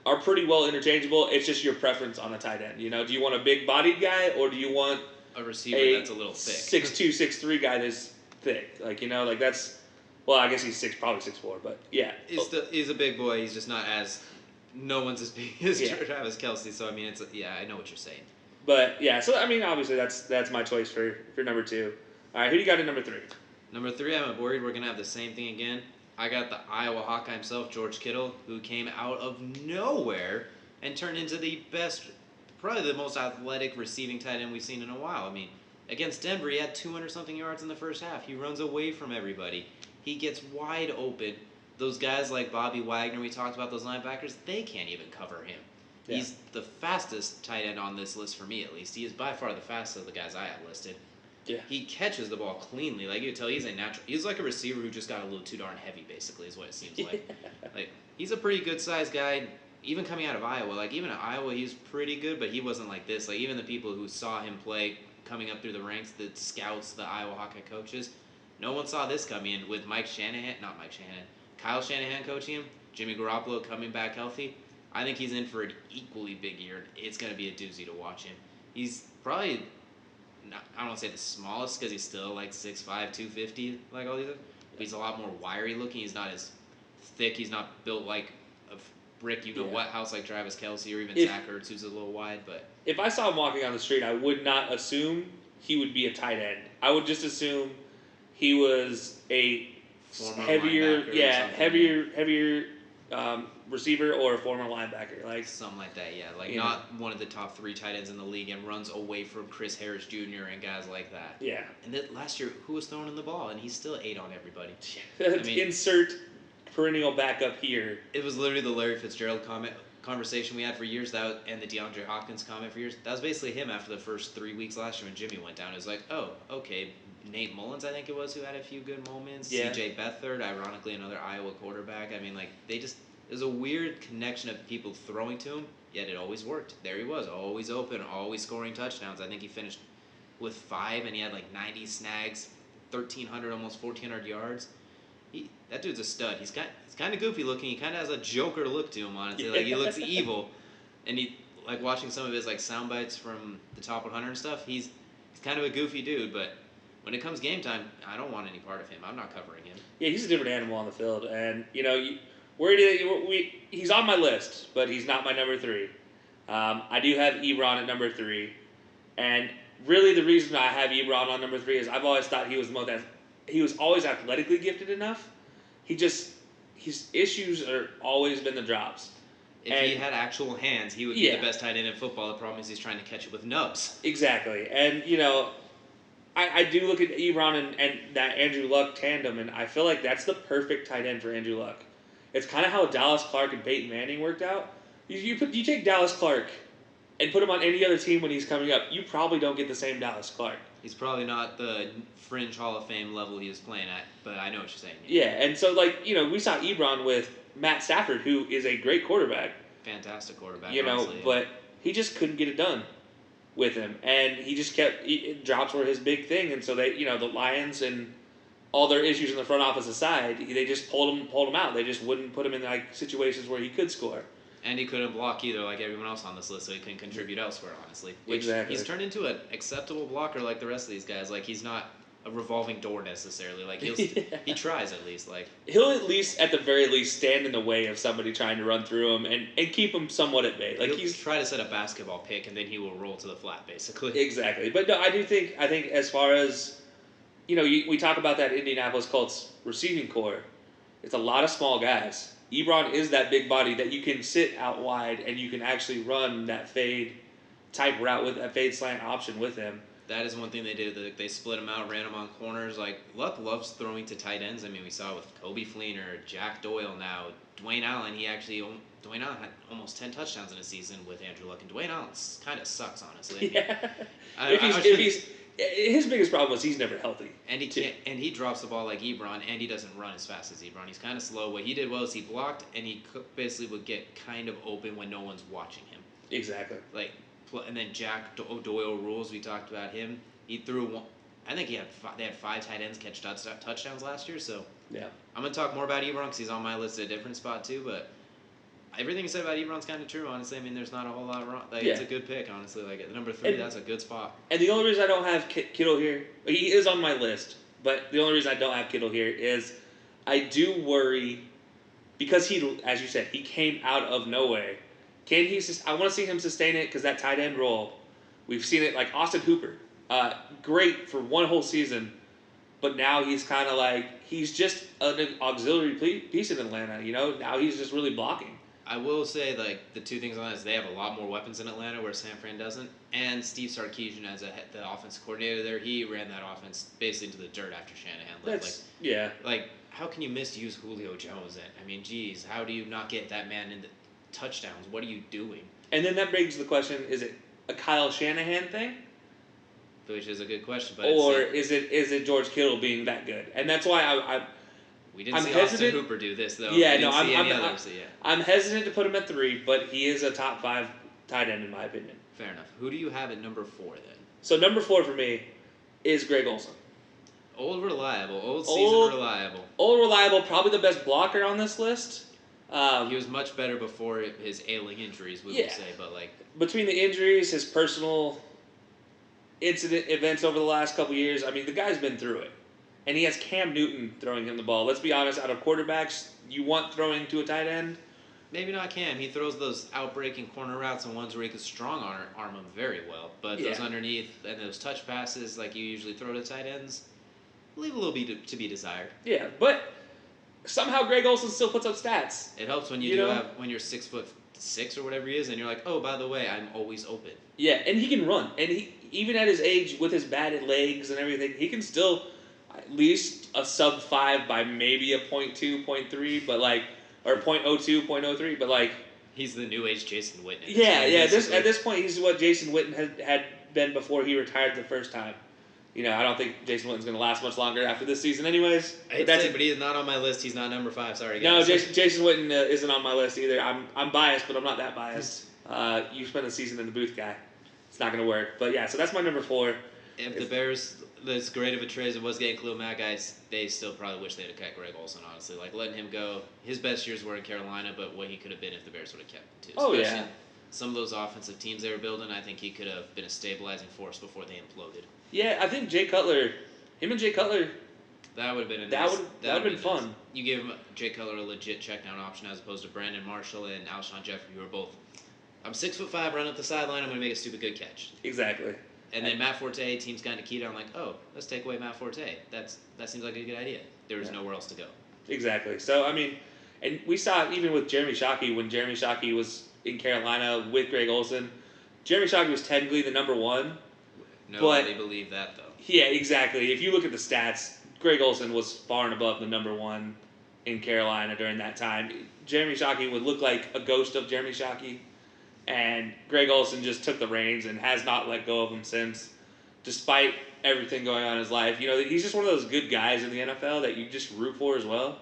are pretty well interchangeable. It's just your preference on a tight end. Do you want a big-bodied guy, or do you want a receiver that's a little thick? 6'2", 6'3" guy that's thick. Like that's. Well, I guess he's probably 6'4", but yeah. He's a big boy. He's just not as. No one's as big as Travis Kelce. So I mean, I know what you're saying. But yeah, so I mean, obviously that's my choice for number 2. All right, who do you got at number 3? Number 3, I'm worried we're gonna have the same thing again. I got the Iowa Hawkeye himself, George Kittle, who came out of nowhere and turned into the best, probably the most athletic receiving tight end we've seen in a while. I mean, against Denver, he had 200-something yards in the first half. He runs away from everybody. He gets wide open. Those guys like Bobby Wagner, we talked about those linebackers, they can't even cover him. Yeah. He's the fastest tight end on this list for me, at least. He is by far the fastest of the guys I have listed. Yeah. He catches the ball cleanly. Like, you can tell he's a natural. He's like a receiver who just got a little too darn heavy, basically, is what it seems like. Like, he's a pretty good-sized guy, even coming out of Iowa. Like, even at Iowa, he's pretty good, but he wasn't like this. Like, even the people who saw him play coming up through the ranks, the scouts, the Iowa Hawkeye coaches, no one saw this coming in with Kyle Shanahan coaching him, Jimmy Garoppolo coming back healthy. I think he's in for an equally big year. It's going to be a doozy to watch him. He's probably... I don't want to say the smallest because he's still like 6'5", 250, like all these other. But he's a lot more wiry looking. He's not as thick. He's not built like a brick, what house like Travis Kelce or even Zach Ertz, who's a little wide. But if I saw him walking on the street, I would not assume he would be a tight end. I would just assume he was a heavier receiver or a former linebacker, like something like that. Yeah, like not one of the top 3 tight ends in the league and runs away from Chris Harris Jr. and guys like that. Yeah. And then last year, who was throwing in the ball and he still ate on everybody. I mean, insert perennial backup here. It was literally the Larry Fitzgerald conversation we had for years, and the DeAndre Hopkins comment for years. That was basically him after the first 3 weeks last year when Jimmy went down. It was like, oh, okay. Nate Mullins, I think it was, who had a few good moments. Yeah. C.J. Beathard, ironically, another Iowa quarterback. I mean, like, there's a weird connection of people throwing to him, yet it always worked. There he was, always open, always scoring touchdowns. I think he finished with 5, and he had like 90 snags, 1,300, almost 1,400 yards. That dude's a stud. He's kind of goofy looking. He kind of has a Joker look to him, honestly. Yeah. Like, he looks evil. And like watching some of his like sound bites from the Top 100 and stuff, he's kind of a goofy dude, but when it comes game time, I don't want any part of him. I'm not covering him. Yeah, he's a different animal on the field, and he's on my list, but he's not my number 3. I do have Ebron at number 3, and really the reason I have Ebron on number 3 is I've always thought he was always athletically gifted enough. He his issues are always been the drops. If he had actual hands, he would be the best tight end in football. The problem is he's trying to catch it with nubs. Exactly. And, I do look at Ebron and that Andrew Luck tandem, and I feel like that's the perfect tight end for Andrew Luck. It's kind of how Dallas Clark and Peyton Manning worked out. You take Dallas Clark and put him on any other team when he's coming up, you probably don't get the same Dallas Clark. He's probably not the fringe Hall of Fame level he was playing at, but I know what you're saying. Yeah, and so, we saw Ebron with Matt Stafford, who is a great quarterback. Fantastic quarterback, honestly, but he just couldn't get it done with him. And he just kept – drops were his big thing, and so they, the Lions and all their issues in the front office aside, they just pulled him out. They just wouldn't put him in, situations where he could score. And he couldn't block either, like everyone else on this list, so he couldn't contribute elsewhere, honestly. Exactly. He's turned into an acceptable blocker like the rest of these guys. Like, he's not a revolving door necessarily. Like, he tries at least. Like, he'll at least, at the very least, stand in the way of somebody trying to run through him and keep him somewhat at bay. Like, he's try to set a basketball pick, and then he will roll to the flat, basically. Exactly. But no, I think as far as, we talk about that Indianapolis Colts receiving core, it's a lot of small guys. Ebron is that big body that you can sit out wide and you can actually run that fade type route with that fade slant option with him. That is one thing they did. They split him out, ran him on corners. Like, Luck loves throwing to tight ends. I mean, we saw it with Kobe Fleener, Jack Doyle now. Dwayne Allen, Dwayne Allen had almost 10 touchdowns in a season with Andrew Luck, and Dwayne Allen kind of sucks, honestly. Yeah. If his biggest problem was he's never healthy. And he drops the ball like Ebron, and he doesn't run as fast as Ebron. He's kind of slow. What he did well is he blocked, and he basically would get kind of open when no one's watching him. Exactly. And then Jack Doyle rules. We talked about him. He threw one. I think they had 5 tight ends catch touchdowns last year. So yeah, I'm gonna talk more about Ebron because he's on my list at a different spot too. But everything you said about Ebron's kind of true, honestly. I mean, there's not a whole lot wrong. It's a good pick, honestly. Like, at number 3, that's a good spot. And the only reason I don't have Kittle here, he is on my list, but the only reason I don't have Kittle here is I do worry because he, as you said, he came out of nowhere. I want to see him sustain it because that tight end role, we've seen it like Austin Hooper, great for one whole season, but now he's kind of like, he's just an auxiliary piece in Atlanta, now he's just really blocking. I will say, the two things on that is they have a lot more weapons in Atlanta where San Fran doesn't. And Steve Sarkisian, as the offensive coordinator there, he ran that offense basically into the dirt after Shanahan left. How can you misuse Julio Jones? I mean, geez, how do you not get that man into touchdowns? What are you doing? And then that begs the question, is it a Kyle Shanahan thing? Which is a good question. But is it George Kittle being that good? And that's why we didn't see hesitant. Austin Hooper do this, though. Yeah, no, I'm hesitant to put him at 3, but he is a top 5 tight end in my opinion. Fair enough. Who do you have at number 4 then? So number 4 for me is Greg Olsen. Old seasoned reliable. Old reliable, probably the best blocker on this list. He was much better before his ailing injuries, we will say, but between the injuries, his personal events over the last couple years, I mean, the guy's been through it. And he has Cam Newton throwing him the ball. Let's be honest, out of quarterbacks, you want throwing to a tight end? Maybe not Cam. He throws those outbreaking corner routes and ones where he can strong arm them very well. But those underneath and those touch passes like you usually throw to tight ends, leave a little bit to be desired. Yeah, but somehow Greg Olsen still puts up stats. It helps when when you're 6'6" or whatever he is, and you're like, oh, by the way, I'm always open. Yeah, and he can run. And he, even at his age, with his batted legs and everything, he can still at least a sub 5 by maybe a 0.2, 0.3, but or 0.02, 0.03, but he's the new age Jason Witten. At this point, he's what Jason Witten had been before he retired the first time. I don't think Jason Witten's going to last much longer after this season anyways. But he is not on my list. He's not number 5. Sorry, guys. No, Jason Witten isn't on my list either. I'm biased, but I'm not that biased. You spent a season in the booth, guy. It's not going to work. But, yeah, so that's my number 4. If the Bears, as great of a trade as it was getting Khalil Mack, guys, they still probably wish they'd have kept Greg Olsen, honestly. Letting him go. His best years were in Carolina, but what he could have been if the Bears would have kept him, too. Oh, yeah. Some of those offensive teams they were building, I think he could have been a stabilizing force before they imploded. Yeah, I think Jay Cutler, that would have been that would have been fun. Nice. You gave Jay Cutler a legit check down option as opposed to Brandon Marshall and Alshon Jeffrey, who are both, I'm 6'5", run up the sideline, I'm going to make a stupid good catch. Exactly. And then Matt Forte, team's kind of keyed on let's take away Matt Forte. That seems like a good idea. There was nowhere else to go. Exactly. So, I mean, And we saw it even with Jeremy Shockey when Jeremy Shockey was in Carolina with Greg Olson. Jeremy Shockey was technically the number one. Nobody believed that, though. Yeah, exactly. If you look at the stats, Greg Olson was far and above the number one in Carolina during that time. Jeremy Shockey would look like a ghost of Jeremy Shockey, and Greg Olson just took the reins and has not let go of him since, despite everything going on in his life. He's just one of those good guys in the NFL that you just root for as well.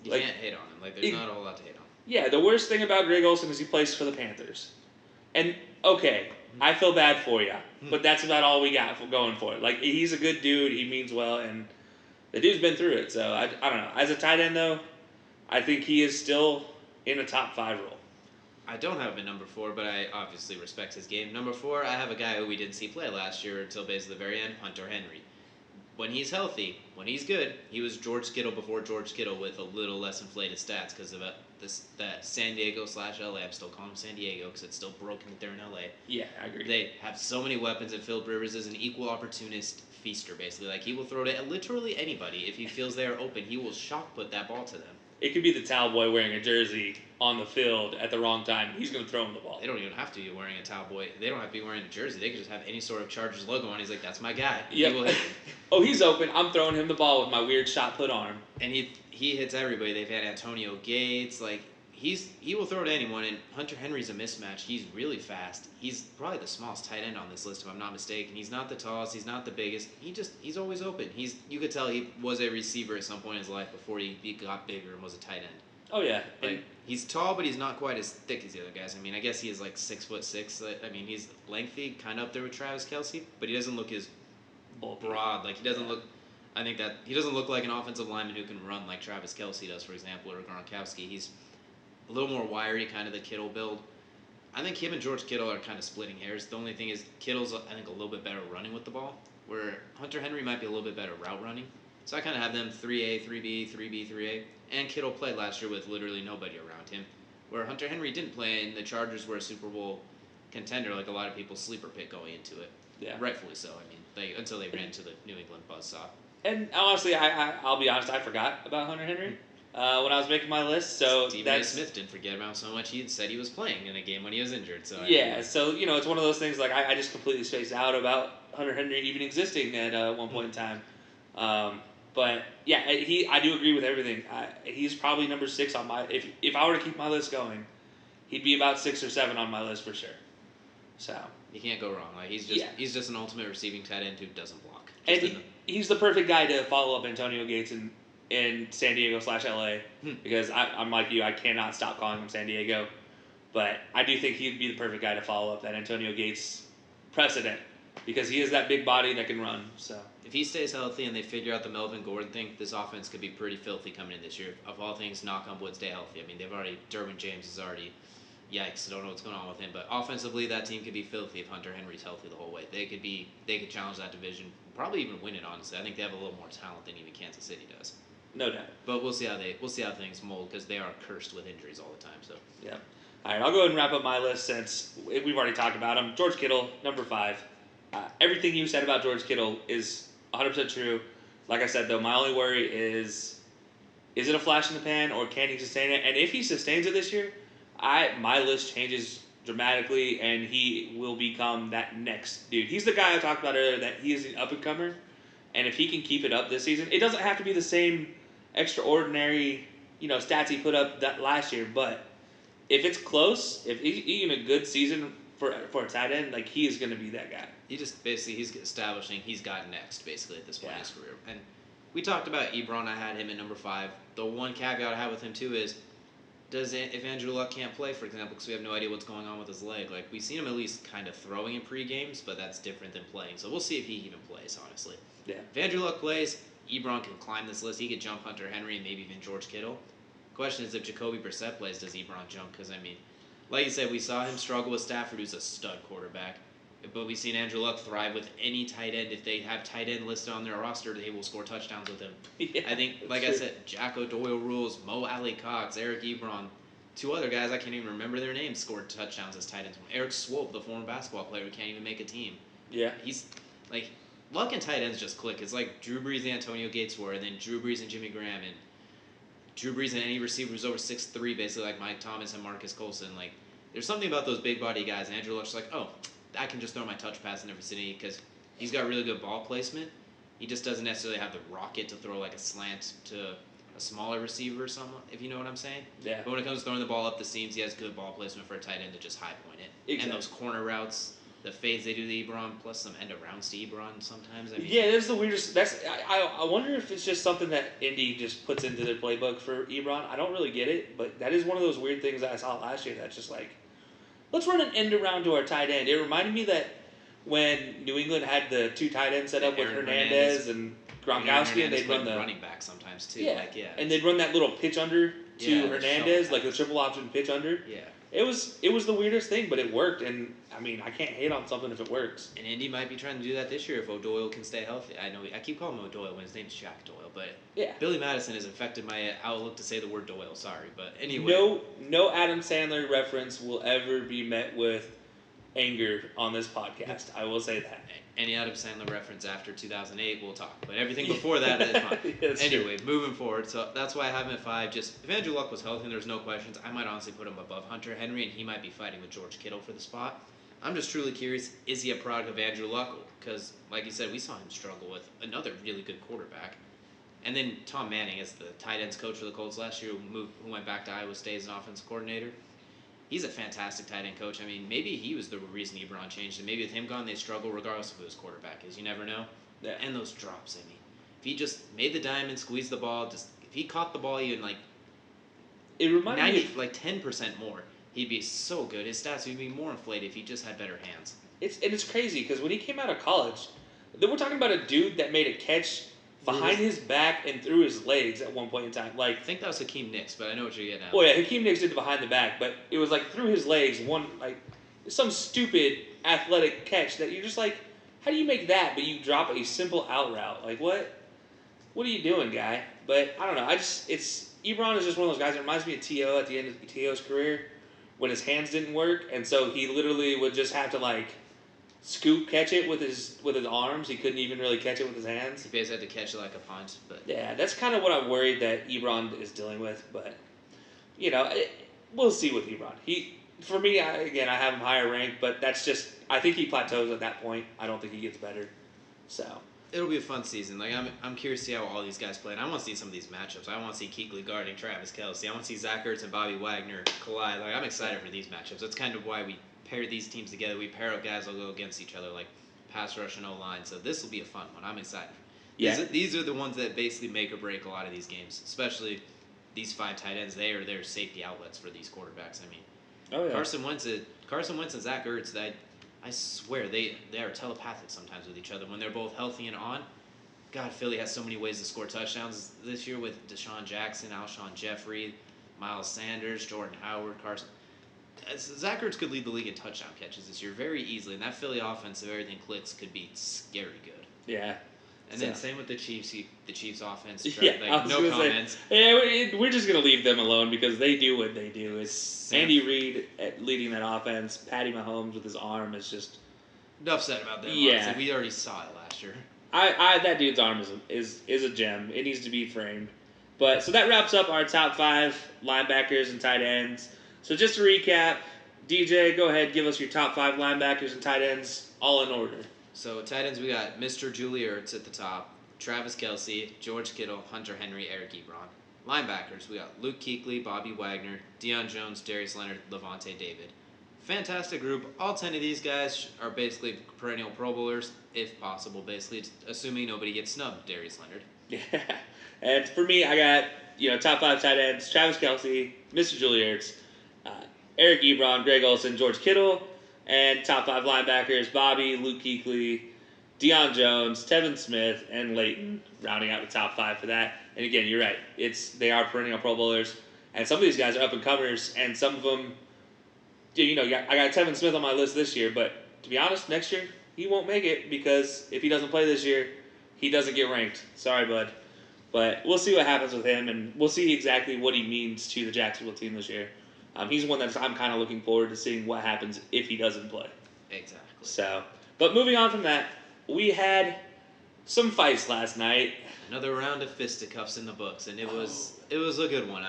You can't hate on him. There's not a whole lot to hate on. Yeah, the worst thing about Greg Olson is he plays for the Panthers. And, okay, I feel bad for you, but that's about all we got going for it. He's a good dude. He means well, and the dude's been through it. So, I don't know. As a tight end, though, I think he is still in a top 5 role. I don't have him at number 4, but I obviously respect his game. Number 4, I have a guy who we didn't see play last year until basically the very end, Hunter Henry. When he's healthy, when he's good, he was George Kittle before George Kittle with a little less inflated stats because of that San Diego/LA. I'm still calling him San Diego because it's still broken that they're in LA. Yeah, I agree. They have so many weapons, and Philip Rivers is an equal opportunist feaster, basically. He will throw to literally anybody. If he feels they are open, he will shock put that ball to them. It could be the towel boy wearing a jersey on the field at the wrong time. He's going to throw him the ball. They don't even have to be wearing a towel boy. They don't have to be wearing a jersey. They could just have any sort of Chargers logo on. He's like, that's my guy. Yep. He will hit him. Oh, he's open. I'm throwing him the ball with my weird shot put arm. And he hits everybody. They've had Antonio Gates. He will throw to anyone. And Hunter Henry's a mismatch. He's really fast. He's probably the smallest tight end on this list, if I'm not mistaken. He's not the tallest. He's not the biggest. He's always open. You could tell he was a receiver at some point in his life before he got bigger and was a tight end. Oh, yeah. He's tall, but he's not quite as thick as the other guys. I guess he is 6'6". He's lengthy, kind of up there with Travis Kelce, but he doesn't look as broad. He doesn't look. I think that he doesn't look like an offensive lineman who can run like Travis Kelce does, for example, or Gronkowski. He's a little more wiry, kind of the Kittle build. I think him and George Kittle are kind of splitting hairs. The only thing is Kittle's, I think, a little bit better running with the ball, where Hunter Henry might be a little bit better route running. So I kind of have them 3A, 3B, 3B, 3A. And Kittle played last year with literally nobody around him, where Hunter Henry didn't play, and the Chargers were a Super Bowl contender, like a lot of people sleeper pick going into it. Yeah. Rightfully so. Until they ran into the New England buzzsaw. And honestly, I'll be honest, I forgot about Hunter Henry when I was making my list. So Stephen A. Smith didn't forget about him so much. He had said he was playing in a game when he was injured. So so it's one of those things I just completely spaced out about Hunter Henry even existing at one point in time. But yeah, I do agree with everything. He's probably number 6 on my. If I were to keep my list going, he'd be about 6 or 7 on my list for sure. So you can't go wrong. He's just an ultimate receiving tight end who doesn't block. He's the perfect guy to follow up Antonio Gates in San Diego/LA because I'm like you. I cannot stop calling him San Diego, but I do think he'd be the perfect guy to follow up that Antonio Gates precedent because he is that big body that can run. So. If he stays healthy and they figure out the Melvin Gordon thing, this offense could be pretty filthy coming in this year. Of all things, knock on wood, stay healthy. Derwin James is already, yikes, I don't know what's going on with him. But offensively, that team could be filthy if Hunter Henry's healthy the whole way. They could challenge that division, probably even win it, honestly. I think they have a little more talent than even Kansas City does. No doubt. But we'll see how things mold because they are cursed with injuries all the time. So. Yeah. All right, I'll go ahead and wrap up my list since we've already talked about him. George Kittle, number 5. Everything you said about George Kittle is 100% true. Like I said, though, my only worry is it a flash in the pan or can he sustain it? And if he sustains it this year, my list changes dramatically and he will become that next dude. He's the guy I talked about earlier that he is an up-and-comer. And if he can keep it up this season, it doesn't have to be the same extraordinary stats he put up that last year. But if it's close, if even a good season for a tight end, he is going to be that guy. He's establishing he's got next, basically, at this point in his career. And we talked about Ebron. I had him at number 5. The one caveat I have with him, too, is if Andrew Luck can't play, for example, because we have no idea what's going on with his leg, we've seen him at least kind of throwing in pre-games, but that's different than playing. So we'll see if he even plays, honestly. Yeah. If Andrew Luck plays, Ebron can climb this list. He could jump Hunter Henry and maybe even George Kittle. The question is if Jacoby Brissett plays, does Ebron jump? Because, like you said, we saw him struggle with Stafford, who's a stud quarterback. But we've seen Andrew Luck thrive with any tight end. If they have tight end listed on their roster, they will score touchdowns with him. Yeah, I think, like I said, Jack O'Doyle rules, Mo Alley Cox, Eric Ebron, 2 other guys I can't even remember their names scored touchdowns as tight ends. Eric Swope, the former basketball player who can't even make a team. Yeah. He's Luck and tight ends just click. It's like Drew Brees and Antonio Gates were, and then Drew Brees and Jimmy Graham, and Drew Brees and any receiver who's over 6'3", basically like Mike Thomas and Marcus Colson. Like, there's something about those big body guys. And Andrew Luck's like, oh, I can just throw my touch pass in every vicinity because he's got really good ball placement. He just doesn't necessarily have the rocket to throw like a slant to a smaller receiver or something, if you know what I'm saying. Yeah. But when it comes to throwing the ball up the seams, he has good ball placement for a tight end to just high point it. Exactly. And those corner routes, the fades they do to Ebron, plus some end arounds to Ebron sometimes. I mean, Yeah, that's the weirdest. I wonder if it's just something that Indy just puts into their playbook for Ebron. I don't really get it, but that is one of those weird things that I saw last year. That's just like, let's run an end around to our tight end. It reminded me that when New England had the 2 tight ends set up with Hernandez and Gronkowski, and they'd run the running back sometimes too. Yeah, Like, yeah, and they'd run that little pitch under to Hernandez, the like the triple option pitch under. Yeah. It was the weirdest thing, but it worked, and I mean, I can't hate on something if it works. And Indy might be trying to do that this year if O'Doyle can stay healthy. I know I keep calling him O'Doyle when his name's Jack Doyle, but Yeah. Billy Madison has affected my outlook to say the word Doyle. Sorry, but anyway. No Adam Sandler reference will ever be met with anger on this podcast. I will say that. Any Adam Sandler reference after 2008, we'll talk. But everything before that is fine. Yeah, anyway, moving forward. So that's why I have him at 5. Just if Andrew Luck was healthy and there's no questions, I might honestly put him above Hunter Henry, and he might be fighting with George Kittle for the spot. I'm just truly curious, is he a product of Andrew Luck? Because, like you said, we saw him struggle with another really good quarterback. And then Tom Manning, as the tight ends coach for the Colts last year, who went back to Iowa State as an offensive coordinator. He's a fantastic tight end coach. I mean, maybe he was the reason Ebron changed, and maybe with him gone, they struggle regardless of who his quarterback is. You never know. Yeah. And those drops, I mean, if he just made the diamond, squeezed the ball, if he caught the ball even like It reminded 90, me. like 10% more, he'd be so good. His stats would be more inflated if he just had better hands. It's crazy because when he came out of college, we're talking about a dude that made a catch behind his back and through his legs at one point in time. Like, I think that was Hakeem Nicks, but I know what you're getting at. oh yeah, Hakeem Nicks did the behind the back, but it was like through his legs, some stupid athletic catch that you're just like, how do you make that? But you drop a simple out route. Like, what? What are you doing, guy? But I don't know. Ebron is just one of those guys that reminds me of T.O. at the end of T.O.'s career when his hands didn't work, and so he literally would just have to like scoop catch it with his arms. He couldn't even really catch it with his hands. He basically had to catch it like a punt. But Yeah, that's kind of what I'm worried that Ebron is dealing with. But we'll see with Ebron. For me, I have him higher ranked, but that's just I think he plateaus at that point. I don't think he gets better. So it'll be a fun season. Like I'm curious to see how all these guys play. And I want to see some of these matchups. I want to see Kuechly guarding Travis Kelce. I want to see Zach Ertz and Bobby Wagner collide. Like I'm excited for these matchups. That's kind of why we pair these teams together. We pair up guys that'll go against each other, like pass rush and O-line. So this will be a fun one. I'm excited. Yeah. These are the ones that basically make or break a lot of these games, especially these 5 tight ends. They are their safety outlets for these quarterbacks. I mean, oh yeah. Carson Wentz and Zach Ertz, I swear they are telepathic sometimes with each other when they're both healthy and on. God, Philly has so many ways to score touchdowns this year with Deshaun Jackson, Alshon Jeffrey, Miles Sanders, Jordan Howard, Carson. Zach Ertz could lead the league in touchdown catches this year very easily, and that Philly offense, if everything clicks, could be scary good. Yeah. And then same with the Chiefs. The Chiefs offense, Yeah, no comments. We're just gonna leave them alone because they do what they do. It's Andy Reid leading that offense. Patty Mahomes with his arm is just enough said about them. Yeah, honestly. We already saw it last year. That dude's arm is a gem. It needs to be framed. But so that wraps up our top 5 linebackers and tight ends. So just to recap, DJ, go ahead, give us your top 5 linebackers and tight ends, all in order. So tight ends, we got Mr. Julie Ertz at the top, Travis Kelce, George Kittle, Hunter Henry, Eric Ebron. Linebackers, we got Luke Kuechly, Bobby Wagner, Deion Jones, Darius Leonard, Levante David. Fantastic group. All 10 of these guys are basically perennial Pro Bowlers, if possible, basically, assuming nobody gets snubbed, Darius Leonard. Yeah. And for me, I got, top 5 tight ends, Travis Kelce, Mr. Julie Ertz, Eric Ebron, Greg Olsen, George Kittle, and top 5 linebackers, Bobby, Luke Kuechly, Deion Jones, Tevin Smith, and Leighton, rounding out the top 5 for that. And again, you're right. They are perennial Pro Bowlers, and some of these guys are up-and-comers, and some of them, I got Tevin Smith on my list this year, but to be honest, next year, he won't make it because if he doesn't play this year, he doesn't get ranked. Sorry, bud. But we'll see what happens with him, and we'll see exactly what he means to the Jacksonville team this year. He's one that I'm kind of looking forward to seeing what happens if he doesn't play. Exactly. So, but moving on from that, we had some fights last night. Another round of fisticuffs in the books, and it was a good one.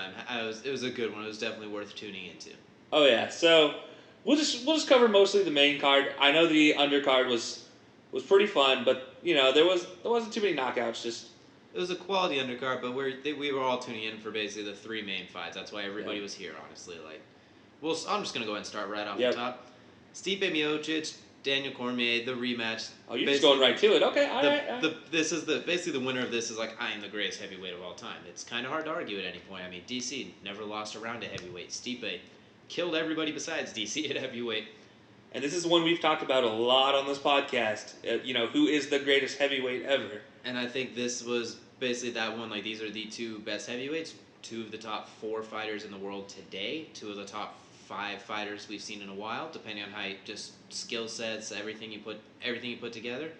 It was a good one. It was definitely worth tuning into. Oh yeah, so we'll just cover mostly the main card. I know the undercard was pretty fun, but there wasn't too many knockouts. Just It was a quality undercard, but we were all tuning in for basically the three main fights. That's why everybody was here, honestly. I'm just gonna go ahead and start right off the top. Stipe Miocic, Daniel Cormier, the rematch. Oh, you're just going right to it. Okay, all right. This is basically the winner of this is like, I am the greatest heavyweight of all time. It's kind of hard to argue at any point. I mean, DC never lost a round at heavyweight. Stipe killed everybody besides DC at heavyweight. And this is one we've talked about a lot on this podcast. Who is the greatest heavyweight ever? And I think this was basically that one. Like, these are the two best heavyweights, two of the top 4 fighters in the world today, two of the top 5 fighters we've seen in a while, depending on how just skill sets, everything you put together.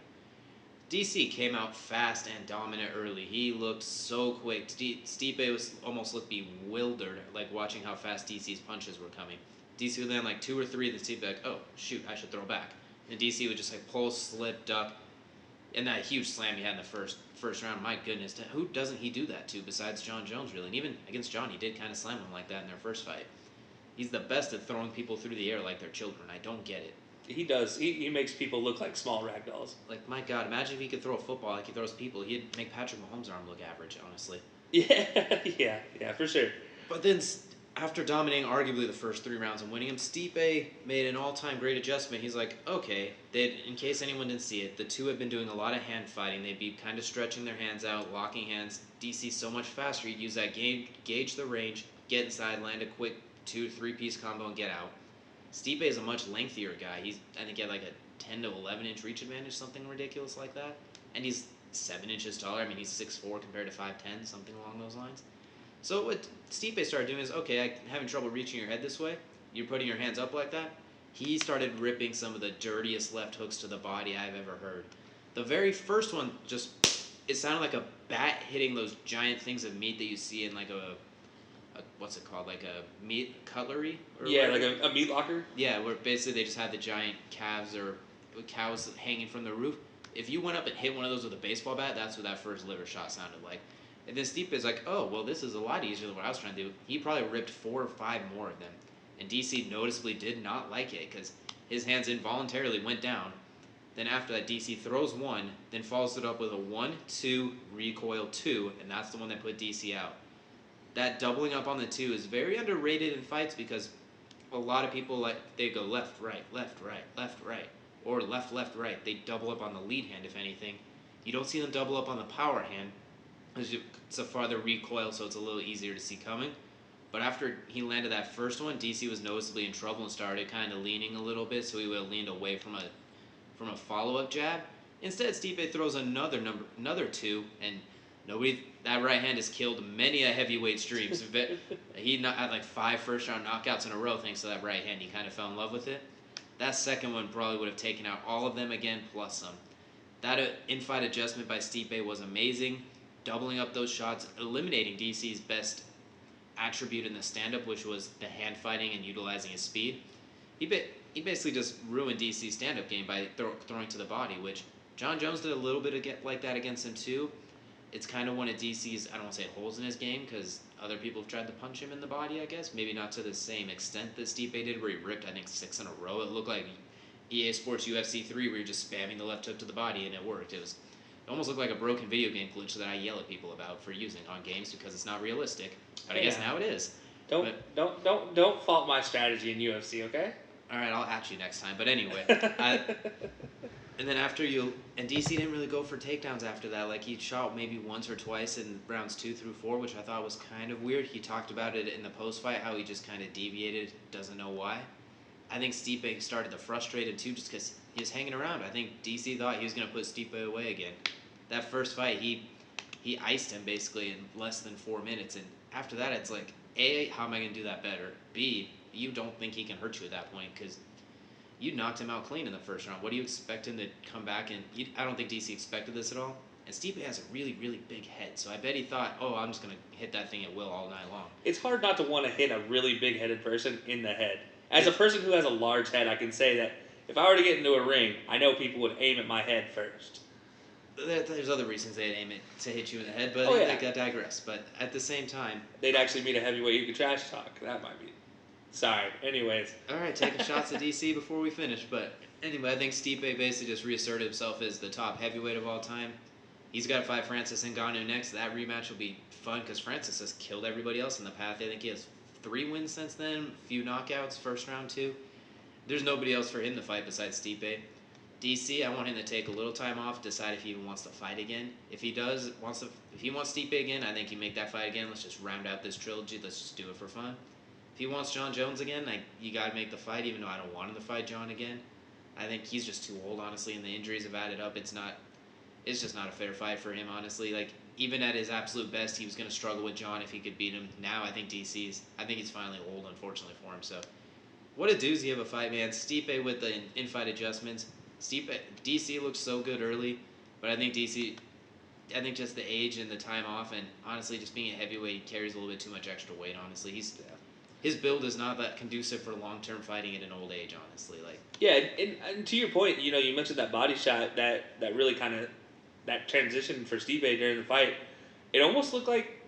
DC came out fast and dominant early. He looked so quick. Stipe almost looked bewildered, like watching how fast DC's punches were coming. DC would land like 2 or 3, then Stipe would be like, oh shoot, I should throw back. And DC would just like pull, slip, duck. And that huge slam he had in the first round, my goodness, who doesn't he do that to besides John Jones, really? And even against John, he did kind of slam him like that in their first fight. He's the best at throwing people through the air like they're children. I don't get it. He does. He makes people look like small rag dolls. Like, my God, imagine if he could throw a football like he throws people. He'd make Patrick Mahomes' arm look average, honestly. Yeah, for sure. But then, after dominating arguably the first 3 rounds and winning him, Stipe made an all-time great adjustment. He's like, okay, in case anyone didn't see it, the two have been doing a lot of hand fighting. They'd be kind of stretching their hands out, locking hands. DC's so much faster, he'd use that gauge the range, get inside, land a quick 2-3-piece combo, and get out. Stipe is a much lengthier guy. I think he had like a 10 to 11 inch reach advantage, something ridiculous like that. And he's 7 inches taller. I mean, he's 6'4" compared to 5'10", something along those lines. So what Stipe started doing is, okay, I'm having trouble reaching your head this way. You're putting your hands up like that. He started ripping some of the dirtiest left hooks to the body I've ever heard. The very first one, it sounded like a bat hitting those giant things of meat that you see in like what's it called, like a meat cutlery? Like a meat locker? Yeah, where basically they just had the giant calves or cows hanging from the roof. If you went up and hit one of those with a baseball bat, that's what that first liver shot sounded like. And then Stipe is like, oh, well, this is a lot easier than what I was trying to do. He probably ripped 4 or 5 more of them. And DC noticeably did not like it because his hands involuntarily went down. Then after that, DC throws one, then follows it up with a 1-2 recoil 2, and that's the one that put DC out. That doubling up on the 2 is very underrated in fights because a lot of people, they go left, right, left, right, left, right, or left, left, right. They double up on the lead hand, if anything. You don't see them double up on the power hand. It's a farther recoil, so it's a little easier to see coming. But after he landed that first one, DC was noticeably in trouble and started kind of leaning a little bit, so he would have leaned away from a follow-up jab. Instead, Stipe throws another 2, and that right hand has killed many a heavyweight's dreams. He had like 5 first-round knockouts in a row thanks to that right hand. He kind of fell in love with it. That second one probably would have taken out all of them again, plus some. That in-fight adjustment by Stipe was amazing. Doubling up those shots, eliminating DC's best attribute in the stand-up, which was the hand fighting and utilizing his speed. He basically just ruined DC's stand-up game by throwing to the body, which John Jones did a little bit like that against him too. It's kind of one of DC's, I don't want to say holes in his game, because other people have tried to punch him in the body, I guess. Maybe not to the same extent that Stipe did, where he ripped, I think, 6 in a row. It looked like EA Sports UFC 3, where you're just spamming the left hook to the body, and it worked. It almost looked like a broken video game glitch that I yell at people about for using on games because it's not realistic. But I guess now it is. Don't fault my strategy in UFC, okay? All right, I'll at you next time. But anyway, and then and DC didn't really go for takedowns after that. Like, he shot maybe once or twice in rounds 2 through 4, which I thought was kind of weird. He talked about it in the post-fight, how he just kind of deviated, doesn't know why. I think Stipe started to frustrate him too, just because he was hanging around. I think DC thought he was going to put Stipe away again. That first fight, he iced him basically in less than 4 minutes, and after that, it's like, A, how am I going to do that better? B, you don't think he can hurt you at that point because you knocked him out clean in the first round. What do you expect him to come back and... I don't think DC expected this at all. And Stipe has a really, really big head, so I bet he thought, oh, I'm just going to hit that thing at will all night long. It's hard not to want to hit a really big-headed person in the head. As a person who has a large head, I can say that if I were to get into a ring, I know people would aim at my head first. There's other reasons they'd aim it to hit you in the head, but Oh, yeah. I digress. But at the same time, They'd actually meet a heavyweight who could trash talk. That might be. Sorry. Anyways. all right, taking shots at DC before we finish. But anyway, I think Stipe basically just reasserted himself as the top heavyweight of all time. He's got to fight Francis Ngannou next. That rematch will be fun because Francis has killed everybody else in the path. I think he has 3 wins since then, a few knockouts, first round 2. There's nobody else for him to fight besides Stipe. DC, I want him to take a little time off, decide if he even wants to fight again. If he wants Stipe again, I think he make that fight again. Let's just round out this trilogy. Let's just do it for fun. If he wants John Jones again, you got to make the fight, even though I don't want him to fight John again. I think he's just too old, honestly, and the injuries have added up. It's just not a fair fight for him, honestly. Like, even at his absolute best, he was going to struggle with John if he could beat him. Now, I think he's finally old, unfortunately, for him. So, what a doozy of a fight, man. Stipe with the in-fight adjustments. DC looked so good early, but I think just the age and the time off, and honestly, just being a heavyweight, he carries a little bit too much extra weight, honestly. His build is not that conducive for long-term fighting at an old age, honestly. Yeah, and to your point, you mentioned that body shot that really kind of that transition for Stipe during the fight. It almost looked like,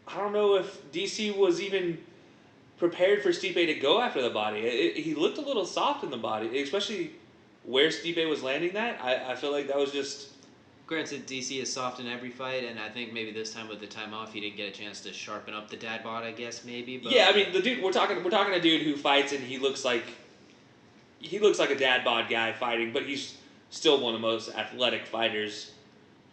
I don't know if DC was even prepared for Stipe to go after the body. He looked a little soft in the body, especially where Stipe was landing that. I feel like that was just. Granted, DC is soft in every fight, and I think maybe this time with the time off, he didn't get a chance to sharpen up the dad bod, I guess, maybe. But yeah, I mean, the dude we're talking a dude who fights and he looks like a dad bod guy fighting, but he's still one of the most athletic fighters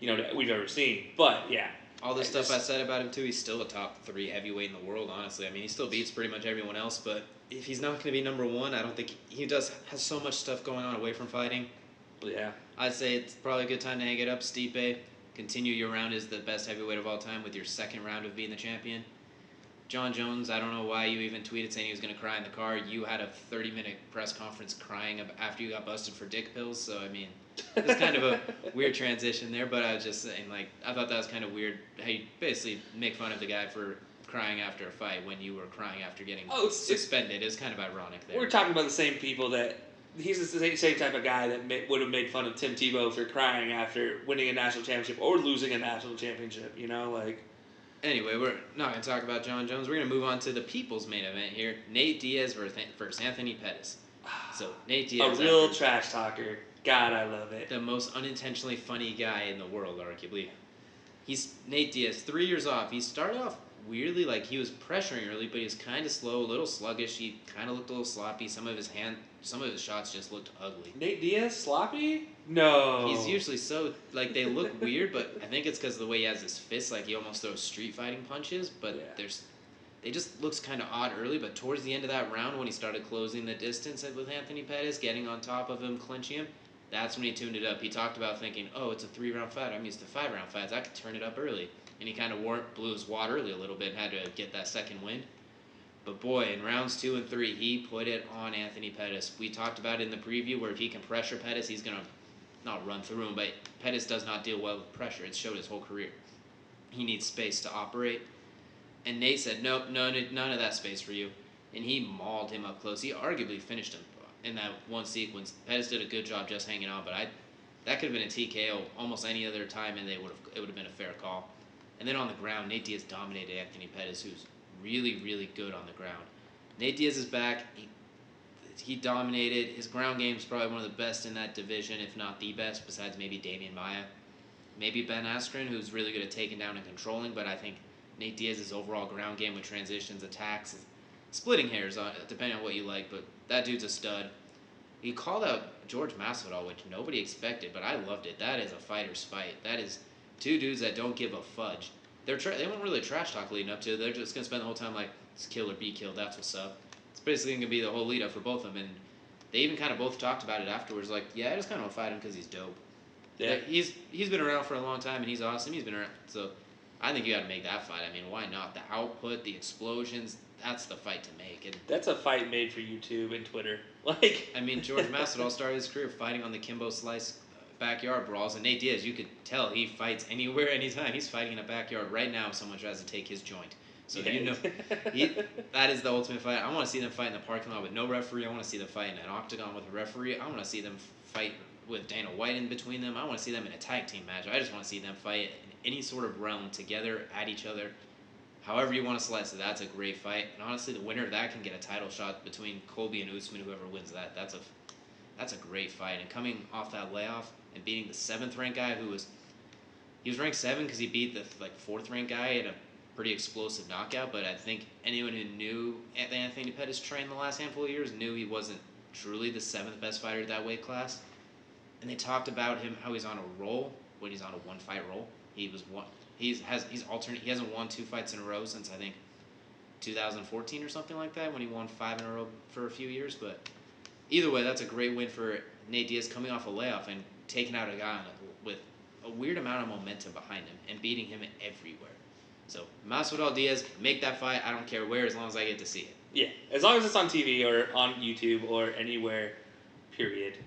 that we've ever seen. But yeah, all the stuff I said about him too, he's still a top 3 heavyweight in the world, honestly. I mean, he still beats pretty much everyone else, but if he's not going to be number 1, I don't think has so much stuff going on away from fighting. Yeah. I'd say it's probably a good time to hang it up. Stipe, continue your round as the best heavyweight of all time with your second round of being the champion. John Jones, I don't know why you even tweeted saying he was going to cry in the car. You had a 30-minute press conference crying after you got busted for dick pills. So, I mean, it's kind of a weird transition there. But I was just saying, I thought that was kind of weird how you basically make fun of the guy for crying after a fight when you were crying after getting suspended. It's kind of ironic there. We're talking about the same people that. He's the same type of guy that would have made fun of Tim Tebow for crying after winning a national championship or losing a national championship, Anyway, we're not going to talk about John Jones. We're going to move on to the people's main event here. Nate Diaz versus Anthony Pettis. So, Nate Diaz. A real trash talker. God, I love it. The most unintentionally funny guy in the world, arguably. He's Nate Diaz, 3 years off. He started off weirdly, he was pressuring early, but he was kind of slow, a little sluggish. He kind of looked a little sloppy. Some of his shots just looked ugly. Nate Diaz, sloppy? No. He's usually so, they look weird, but I think it's because of the way he has his fists. He almost throws street fighting punches, but they just looks kind of odd early, but towards the end of that round when he started closing the distance with Anthony Pettis, getting on top of him, clinching him, that's when he tuned it up. He talked about thinking, oh, it's a 3-round fight. I'm used to 5-round fights. I could turn it up early. And he kind of blew his wad early a little bit and had to get that second win. But boy, in rounds 2 and 3, he put it on Anthony Pettis. We talked about it in the preview where if he can pressure Pettis, he's going to not run through him, but Pettis does not deal well with pressure. It's showed his whole career. He needs space to operate. And Nate said, nope, none of that space for you. And he mauled him up close. He arguably finished him in that one sequence. Pettis did a good job just hanging on, but that could have been a TKO almost any other time, and it would have been a fair call. And then on the ground, Nate Diaz dominated Anthony Pettis, who's really, really good on the ground. Nate Diaz is back. He dominated. His ground game is probably one of the best in that division, if not the best, besides maybe Damian Maia. Maybe Ben Askren, who's really good at taking down and controlling, but I think Nate Diaz's overall ground game with transitions, attacks, splitting hairs, depending on what you like, but that dude's a stud. He called out George Masvidal, which nobody expected, but I loved it. That is a fighter's fight. That is two dudes that don't give a fudge. They weren't really trash talk leading up to it. They're just going to spend the whole time it's kill or be killed, that's what's up. It's basically going to be the whole lead up for both of them, and they even kind of both talked about it afterwards, yeah, I just kind of want to fight him because he's dope. Yeah. He's been around for a long time, and he's awesome. He's been around, so I think you got to make that fight. I mean, why not? The output, the explosions, that's the fight to make. And that's a fight made for YouTube and Twitter. I mean, George Masvidal started his career fighting on the Kimbo Slice backyard brawls, and Nate Diaz, you could tell he fights anywhere, anytime. He's fighting in a backyard right now if someone tries to take his joint. So that is the ultimate fight. I want to see them fight in the parking lot with no referee. I want to see them fight in an octagon with a referee. I want to see them fight with Dana White in between them. I want to see them in a tag team match. I just want to see them fight in any sort of realm together at each other. However you want to slice it, that's a great fight. And honestly, the winner of that can get a title shot between Colby and Usman. Whoever wins that, that's a great fight. And coming off that layoff and beating the 7th ranked guy he was ranked 7 because he beat the 4th ranked guy in a pretty explosive knockout. But I think anyone who knew Anthony Pettis trained the last handful of years knew he wasn't truly the 7th best fighter at that weight class. And they talked about him how he's on a roll when he's on a 1-fight roll. He's alternate. He hasn't won 2 fights in a row since I think 2014 or something like that when he won 5 in a row for a few years. But either way, that's a great win for Nate Diaz coming off a layoff and taking out a guy with a weird amount of momentum behind him and beating him everywhere. So Masvidal Diaz, make that fight. I don't care where, as long as I get to see it. Yeah, as long as it's on TV or on YouTube or anywhere, period,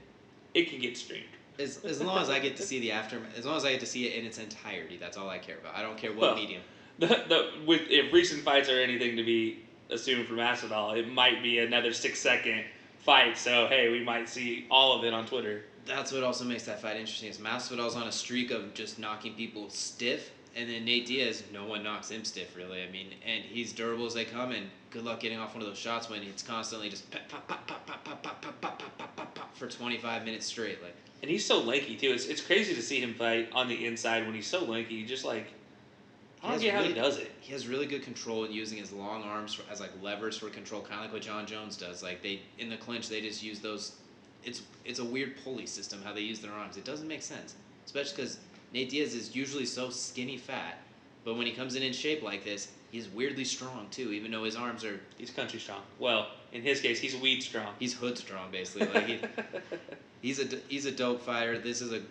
it can get streamed. As long as I get to see the aftermath, as long as I get to see it in its entirety, that's all I care about. I don't care what medium. If recent fights are anything to be assumed for Masvidal, it might be another 6-second fight. So hey, we might see all of it on Twitter. That's what also makes that fight interesting. Is Masvidal's on a streak of just knocking people stiff, and then Nate Diaz, no one knocks him stiff really. I mean, and he's durable as they come, and good luck getting off one of those shots when it's constantly just pop, pop, pop, pop, pop, pop, pop, pop, pop, pop, pop, pop for 25 minutes straight. Like, and he's so lanky too. It's crazy to see him fight on the inside when he's so lanky. Just like I don't get how he does it. He has really good control in using his long arms as levers for control, kind of like what John Jones does. Like they in the clinch, they just use those. It's a weird pulley system how they use their arms. It doesn't make sense, especially because Nate Diaz is usually so skinny fat, but when he comes in shape like this, he's weirdly strong too. Even though his arms are, he's country strong. Well, in his case, he's weed strong. He's hood strong basically. Like he's a dope fighter. That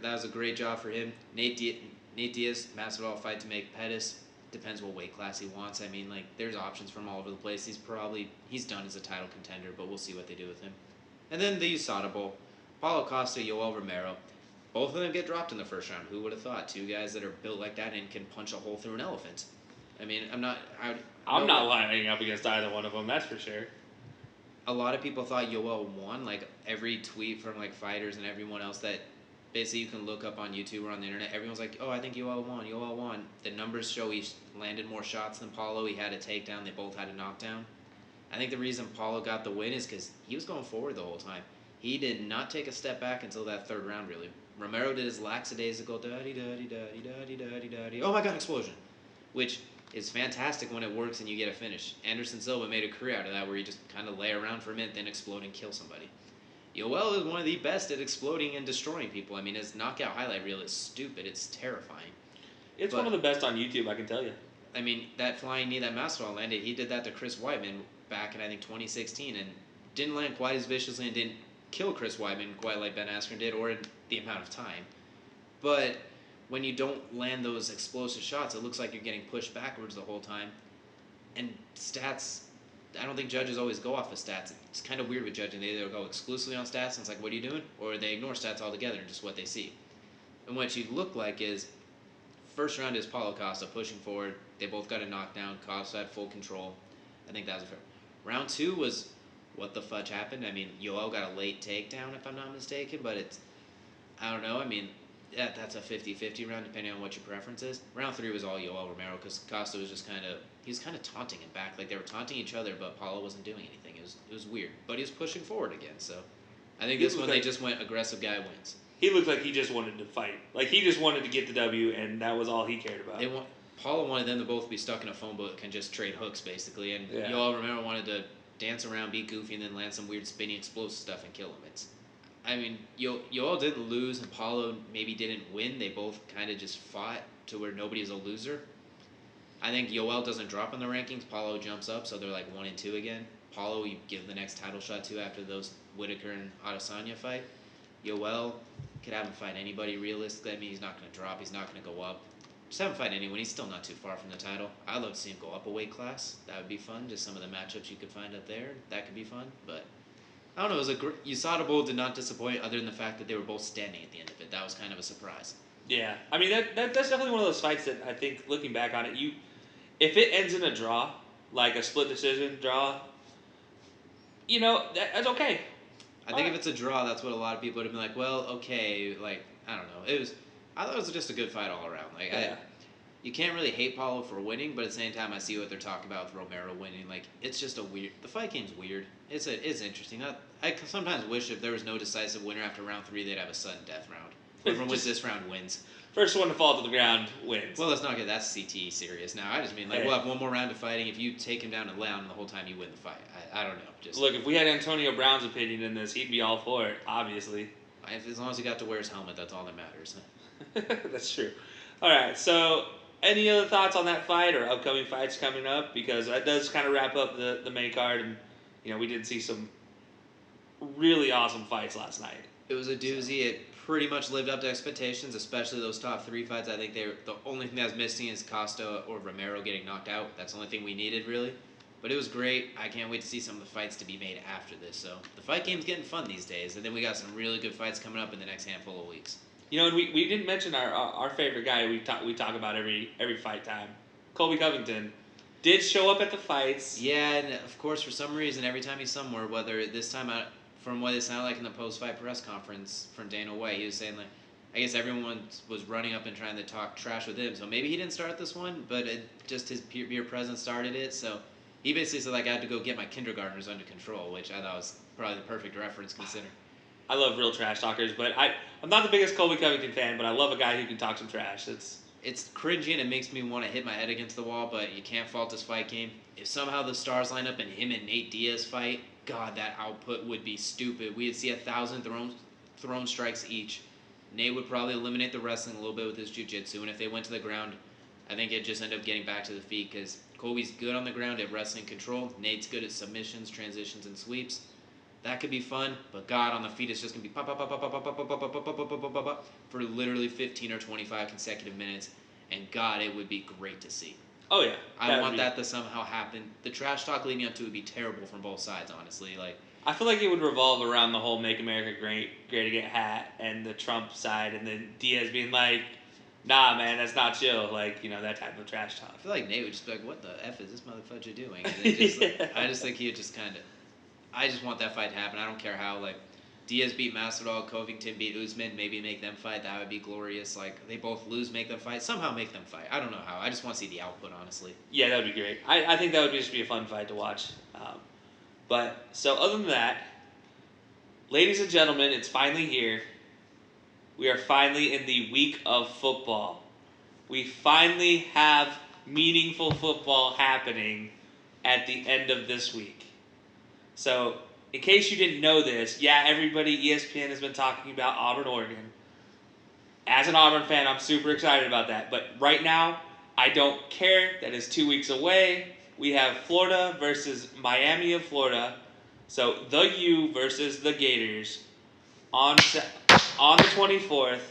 was a great job for him. Nate Diaz, Masvidal fight to make Pettis. Depends what weight class he wants. I mean, like there's options from all over the place. He's done as a title contender, but we'll see what they do with him. And then the USADA Bowl, Paulo Costa, Yoel Romero. Both of them get dropped in the first round. Who would have thought? 2 guys that are built like that and can punch a hole through an elephant. I mean, I'm not lining up against either one of them. That's for sure. A lot of people thought Yoel won. Like every tweet from fighters and everyone else that basically you can look up on YouTube or on the internet. Everyone's like, "Oh, I think Yoel won. Yoel won." The numbers show he landed more shots than Paulo. He had a takedown. They both had a knockdown. I think the reason Paulo got the win is because he was going forward the whole time. He did not take a step back until that 3rd round, really. Romero did his lackadaisical da-di-da-di-da-di-da-di-da-di-da-di. Oh my god, explosion! Which is fantastic when it works and you get a finish. Anderson Silva made a career out of that where you just kind of lay around for a minute, then explode and kill somebody. Yoel is one of the best at exploding and destroying people. I mean, his knockout highlight reel is stupid. It's terrifying. It's one of the best on YouTube, I can tell you. I mean, that flying knee that Masvidal landed, he did that to Chris Weidman back in, I think, 2016, and didn't land quite as viciously and didn't kill Chris Weidman quite like Ben Askren did, or in the amount of time. But when you don't land those explosive shots, it looks like you're getting pushed backwards the whole time. And stats, I don't think judges always go off of stats. It's kind of weird with judging. They either go exclusively on stats, and it's like, what are you doing? Or they ignore stats altogether and just what they see. And what you look like is, first round is Paulo Costa pushing forward. They both got a knockdown. Costa had full control. I think that was fair. Round 2 was what the fudge happened. I mean, Yoel got a late takedown, if I'm not mistaken, but I don't know. I mean, that's a 50-50 round, depending on what your preference is. Round 3 was all Yoel Romero, because Costa was just he was kind of taunting him back. Like, they were taunting each other, but Paulo wasn't doing anything. It was weird. But he was pushing forward again, so I think this one they just went aggressive guy wins. He looked like he just wanted to fight. Like, he just wanted to get the W, and that was all he cared about. Paulo wanted them to both be stuck in a phone book and just trade hooks, basically. And Yoel Romero wanted to dance around, be goofy, and then land some weird spinny explosive stuff and kill him. I mean, Yoel didn't lose, and Paulo maybe didn't win. They both kind of just fought to where nobody's a loser. I think Yoel doesn't drop in the rankings. Paulo jumps up, so they're like 1 and 2 again. Paulo, you give the next title shot to after those Whitaker and Adesanya fight. Yoel could have him fight anybody realistically. I mean, he's not going to drop. He's not going to go up. Just have him fight anyone. He's still not too far from the title. I'd love to see him go up a weight class. That would be fun. Just some of the matchups you could find up there. That could be fun. But I don't know. It was USADA Bowl did not disappoint other than the fact that they were both standing at the end of it. That was kind of a surprise. Yeah. I mean, that's definitely one of those fights that I think, looking back on it, if it ends in a draw, like a split decision draw, that's okay. I think if it's a draw, that's what a lot of people would have been like, well, okay, like, I don't know. I thought it was just a good fight all around. Like, Yeah. you can't really hate Paulo for winning, but at the same time, I see what they're talking about with Romero winning. Like, it's just the fight game's weird. It's interesting. I sometimes wish if there was no decisive winner after round 3, they'd have a sudden death round. Whoever wins this round wins. First one to fall to the ground wins. Well, let's not get that CTE serious now. I just mean, like, we'll have one more round of fighting. If you take him down and lay on him the whole time, you win the fight. I don't know. Just look, if we had Antonio Brown's opinion in this, he'd be all for it, obviously. as long as he got to wear his helmet, that's all that matters. That's true. All right, so any other thoughts on that fight or upcoming fights coming up? Because that does kind of wrap up the main card, and we did see some really awesome fights last night. It was a doozy. It pretty much lived up to expectations, especially those top 3 fights. I think the only thing that was missing is Costa or Romero getting knocked out. That's the only thing we needed, really. But it was great. I can't wait to see some of the fights to be made after this. So the fight game's getting fun these days, and then we got some really good fights coming up in the next handful of weeks. And we didn't mention our favorite guy we talk about every fight time. Colby Covington did show up at the fights. Yeah, and of course, for some reason, every time he's somewhere, whether this time from what it sounded like in the post-fight press conference from Dana White, he was saying, like, I guess everyone was running up and trying to talk trash with him. So maybe he didn't start this one, but just his mere presence started it. So he basically said, like, I had to go get my kindergartners under control, which I thought was probably the perfect reference considering. I love real trash talkers, but I'm not the biggest Colby Covington fan, but I love a guy who can talk some trash. It's cringy and it makes me want to hit my head against the wall, but you can't fault his fight game. If somehow the stars line up and him and Nate Diaz fight, God, that output would be stupid. We'd see 1,000 thrown strikes each. Nate would probably eliminate the wrestling a little bit with his jiu-jitsu, and if they went to the ground, I think it'd just end up getting back to the feet because Colby's good on the ground at wrestling control. Nate's good at submissions, transitions, and sweeps. That could be fun, but God, on the feet, it's just going to be pop, pop, pop, pop, pop, pop, pop, pop, pop, pop, pop, pop, pop, pop, pop, for literally 15 or 25 consecutive minutes, and God, it would be great to see. Oh, yeah. I want that to somehow happen. The trash talk leading up to it would be terrible from both sides, honestly. Like, I feel like it would revolve around the whole Make America Great Again hat and the Trump side, and then Diaz being like, nah, man, that's not chill. Like, that type of trash talk. I feel like Nate would just be like, what the F is this motherfucker doing? And just, I just think he would just kind of... I just want that fight to happen. I don't care how, like, Diaz beat Masvidal, Covington beat Usman, maybe make them fight. That would be glorious. Like, they both lose, make them fight. Somehow make them fight. I don't know how. I just want to see the output, honestly. Yeah, that would be great. I think that would just be a fun fight to watch. But, so other than that, ladies and gentlemen, it's finally here. We are finally in the week of football. We finally have meaningful football happening at the end of this week. So, in case you didn't know this, everybody, ESPN has been talking about Auburn, Oregon. As an Auburn fan, I'm super excited about that. But right now, I don't care. That is 2 weeks away. We have Florida versus Miami of Florida. So, the U versus the Gators on the 24th.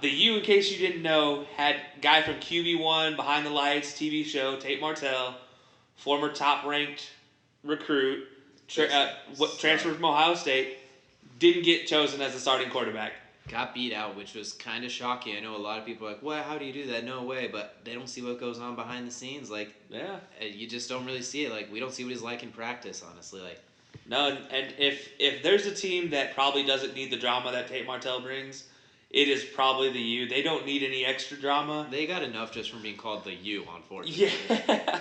The U, in case you didn't know, had a guy from QB1, Behind the Lights TV show, Tate Martell, former top-ranked recruit, transferred from Ohio State, didn't get chosen as the starting quarterback. Got beat out, which was kind of shocking. I know a lot of people are like, well, how do you do that? No way. But they don't see what goes on behind the scenes. Like, you just don't really see it. Like, we don't see what he's like in practice, honestly. Like, no, and if there's a team that probably doesn't need the drama that Tate Martell brings, it is probably the U. They don't need any extra drama. They got enough just from being called the U, unfortunately. Yeah.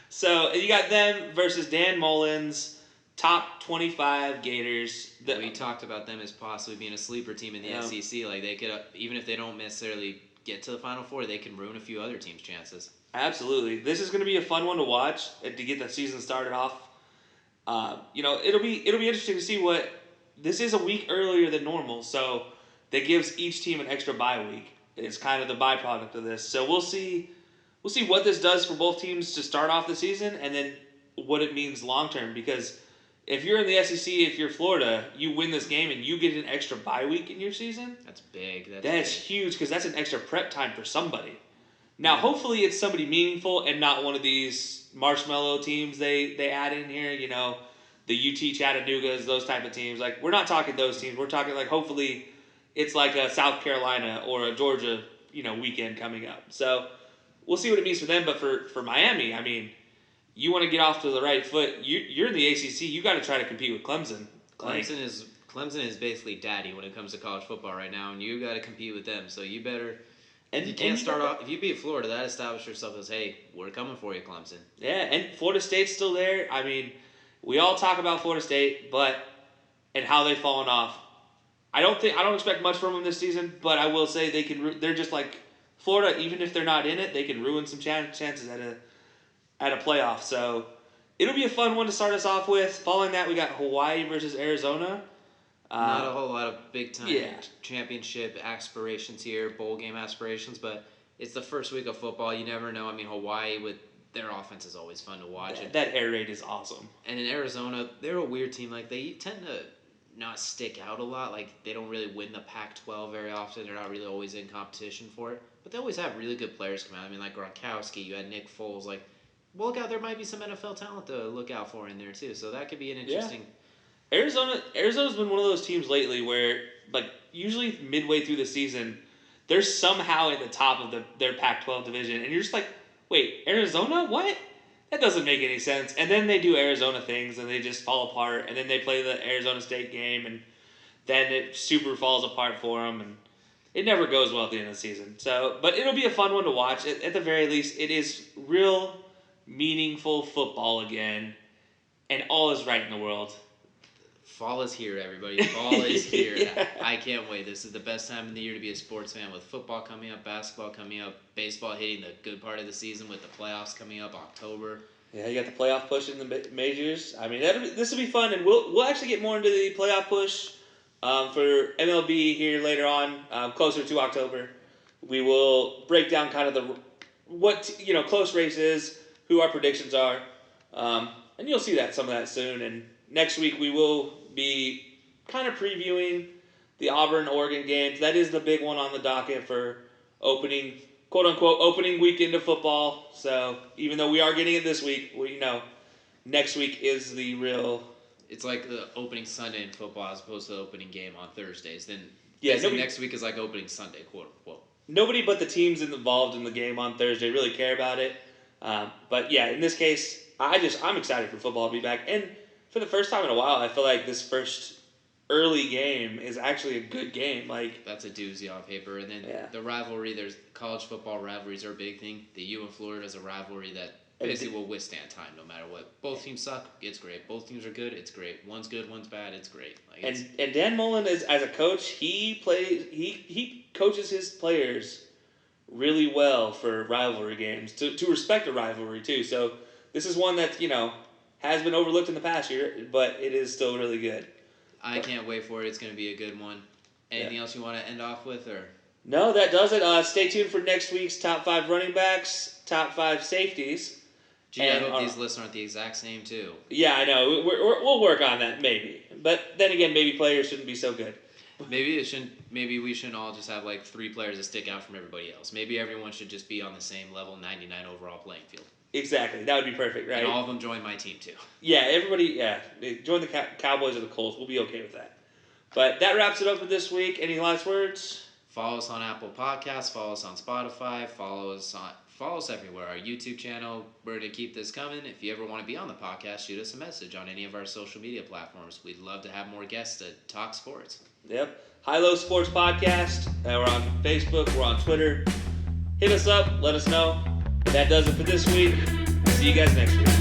So, you got them versus Dan Mullins, top 25 Gators. We talked about them as possibly being a sleeper team in the SEC. Like, they could, even if they don't necessarily get to the Final Four, they can ruin a few other teams' chances. Absolutely. This is going to be a fun one to watch to get the season started off. It'll be interesting to see what this is a week earlier than normal, so that gives each team an extra bye week. It's kind of the byproduct of this. So we'll see what this does for both teams to start off the season, and then what it means long term. Because if you're in the SEC, if you're Florida, you win this game and you get an extra bye week in your season. That's big. That's huge because that's an extra prep time for somebody. Now, hopefully, it's somebody meaningful and not one of these marshmallow teams they add in here. The UT Chattanoogas, those type of teams. Like, we're not talking those teams. We're talking like hopefully it's like a South Carolina or a Georgia, weekend coming up. So we'll see what it means for them. But for Miami, I mean, you want to get off to the right foot. You're in the ACC. You got to try to compete with Clemson. Clemson is basically daddy when it comes to college football right now, and you got to compete with them. So you better. And you can't start off. If you beat Florida, that establishes yourself as, hey, we're coming for you, Clemson. Yeah, and Florida State's still there. I mean, we all talk about Florida State, and how they've fallen off. I don't expect much from them this season, but I will say they're just like Florida. Even if they're not in it, they can ruin some chances at a playoff. So it'll be a fun one to start us off with. Following that, we got Hawaii versus Arizona. Not a whole lot of big-time championship aspirations here, bowl game aspirations, but it's the first week of football. You never know. I mean, Hawaii, with their offense, is always fun to watch. That air raid is awesome. And in Arizona, they're a weird team. Like, they tend to not stick out a lot. Like, they don't really win the Pac-12 very often. They're not really always in competition for it. But they always have really good players come out. I mean, like Gronkowski, you had Nick Foles. Like, look out, there might be some NFL talent to look out for in there, too. So that could be an interesting... Yeah. Arizona's been one of those teams lately where, like, usually midway through the season, they're somehow at the top of their Pac-12 division, and you're just like, wait, Arizona? What? That doesn't make any sense. And then they do Arizona things, and they just fall apart, and then they play the Arizona State game, and then it super falls apart for them, and it never goes well at the end of the season. So, but it'll be a fun one to watch. At the very least, it is real, meaningful football again, and all is right in the world. Fall is here, everybody. Fall is here. Yeah. I can't wait. This is the best time of the year to be a sports fan, with football coming up, basketball coming up, baseball hitting the good part of the season with the playoffs coming up October. Yeah, you got the playoff push in the majors. I mean, this will be fun, and we'll actually get more into the playoff push for MLB here later on, closer to October. We will break down kind of close races, who our predictions are, and you'll see some of that soon. And next week we will be kind of previewing the Auburn-Oregon games. That is the big one on the docket for quote-unquote opening weekend of football. So even though we are getting it this week, next week is the real... It's like the opening Sunday in football as opposed to the opening game on Thursdays. Then next week is like opening Sunday, quote-unquote. Nobody but the teams involved in the game on Thursday really care about it. But yeah, in this case, I'm excited for football to be back. And for the first time in a while, I feel like this first early game is actually a good game. Like, that's a doozy on paper. And then the rivalry, there's college football rivalries are a big thing. The U and Florida is a rivalry that basically will withstand time no matter what. Both teams suck, it's great. Both teams are good, it's great. One's good, one's bad, it's great. And Dan Mullen, as a coach, he coaches his players really well for rivalry games, to respect a rivalry too. So this is one that, has been overlooked in the past year, but it is still really good. I can't wait for it. It's going to be a good one. Anything else you want to end off with? Or no, that does it. Stay tuned for next week's top 5 running backs, top 5 safeties. Gee, I hope these lists aren't the exact same too. Yeah, I know. We'll work on that maybe. But then again, maybe players shouldn't be so good. Maybe we shouldn't all just have like 3 players that stick out from everybody else. Maybe everyone should just be on the same level, 99 overall playing field. Exactly. That would be perfect, right? And all of them join my team, too. Yeah, everybody, join the Cowboys or the Colts. We'll be okay with that. But that wraps it up for this week. Any last words? Follow us on Apple Podcasts. Follow us on Spotify. Follow us everywhere. Our YouTube channel. We're going to keep this coming. If you ever want to be on the podcast, shoot us a message on any of our social media platforms. We'd love to have more guests to talk sports. Yep. High Low Sports Podcast. We're on Facebook. We're on Twitter. Hit us up. Let us know. That does it for this week. See you guys next week.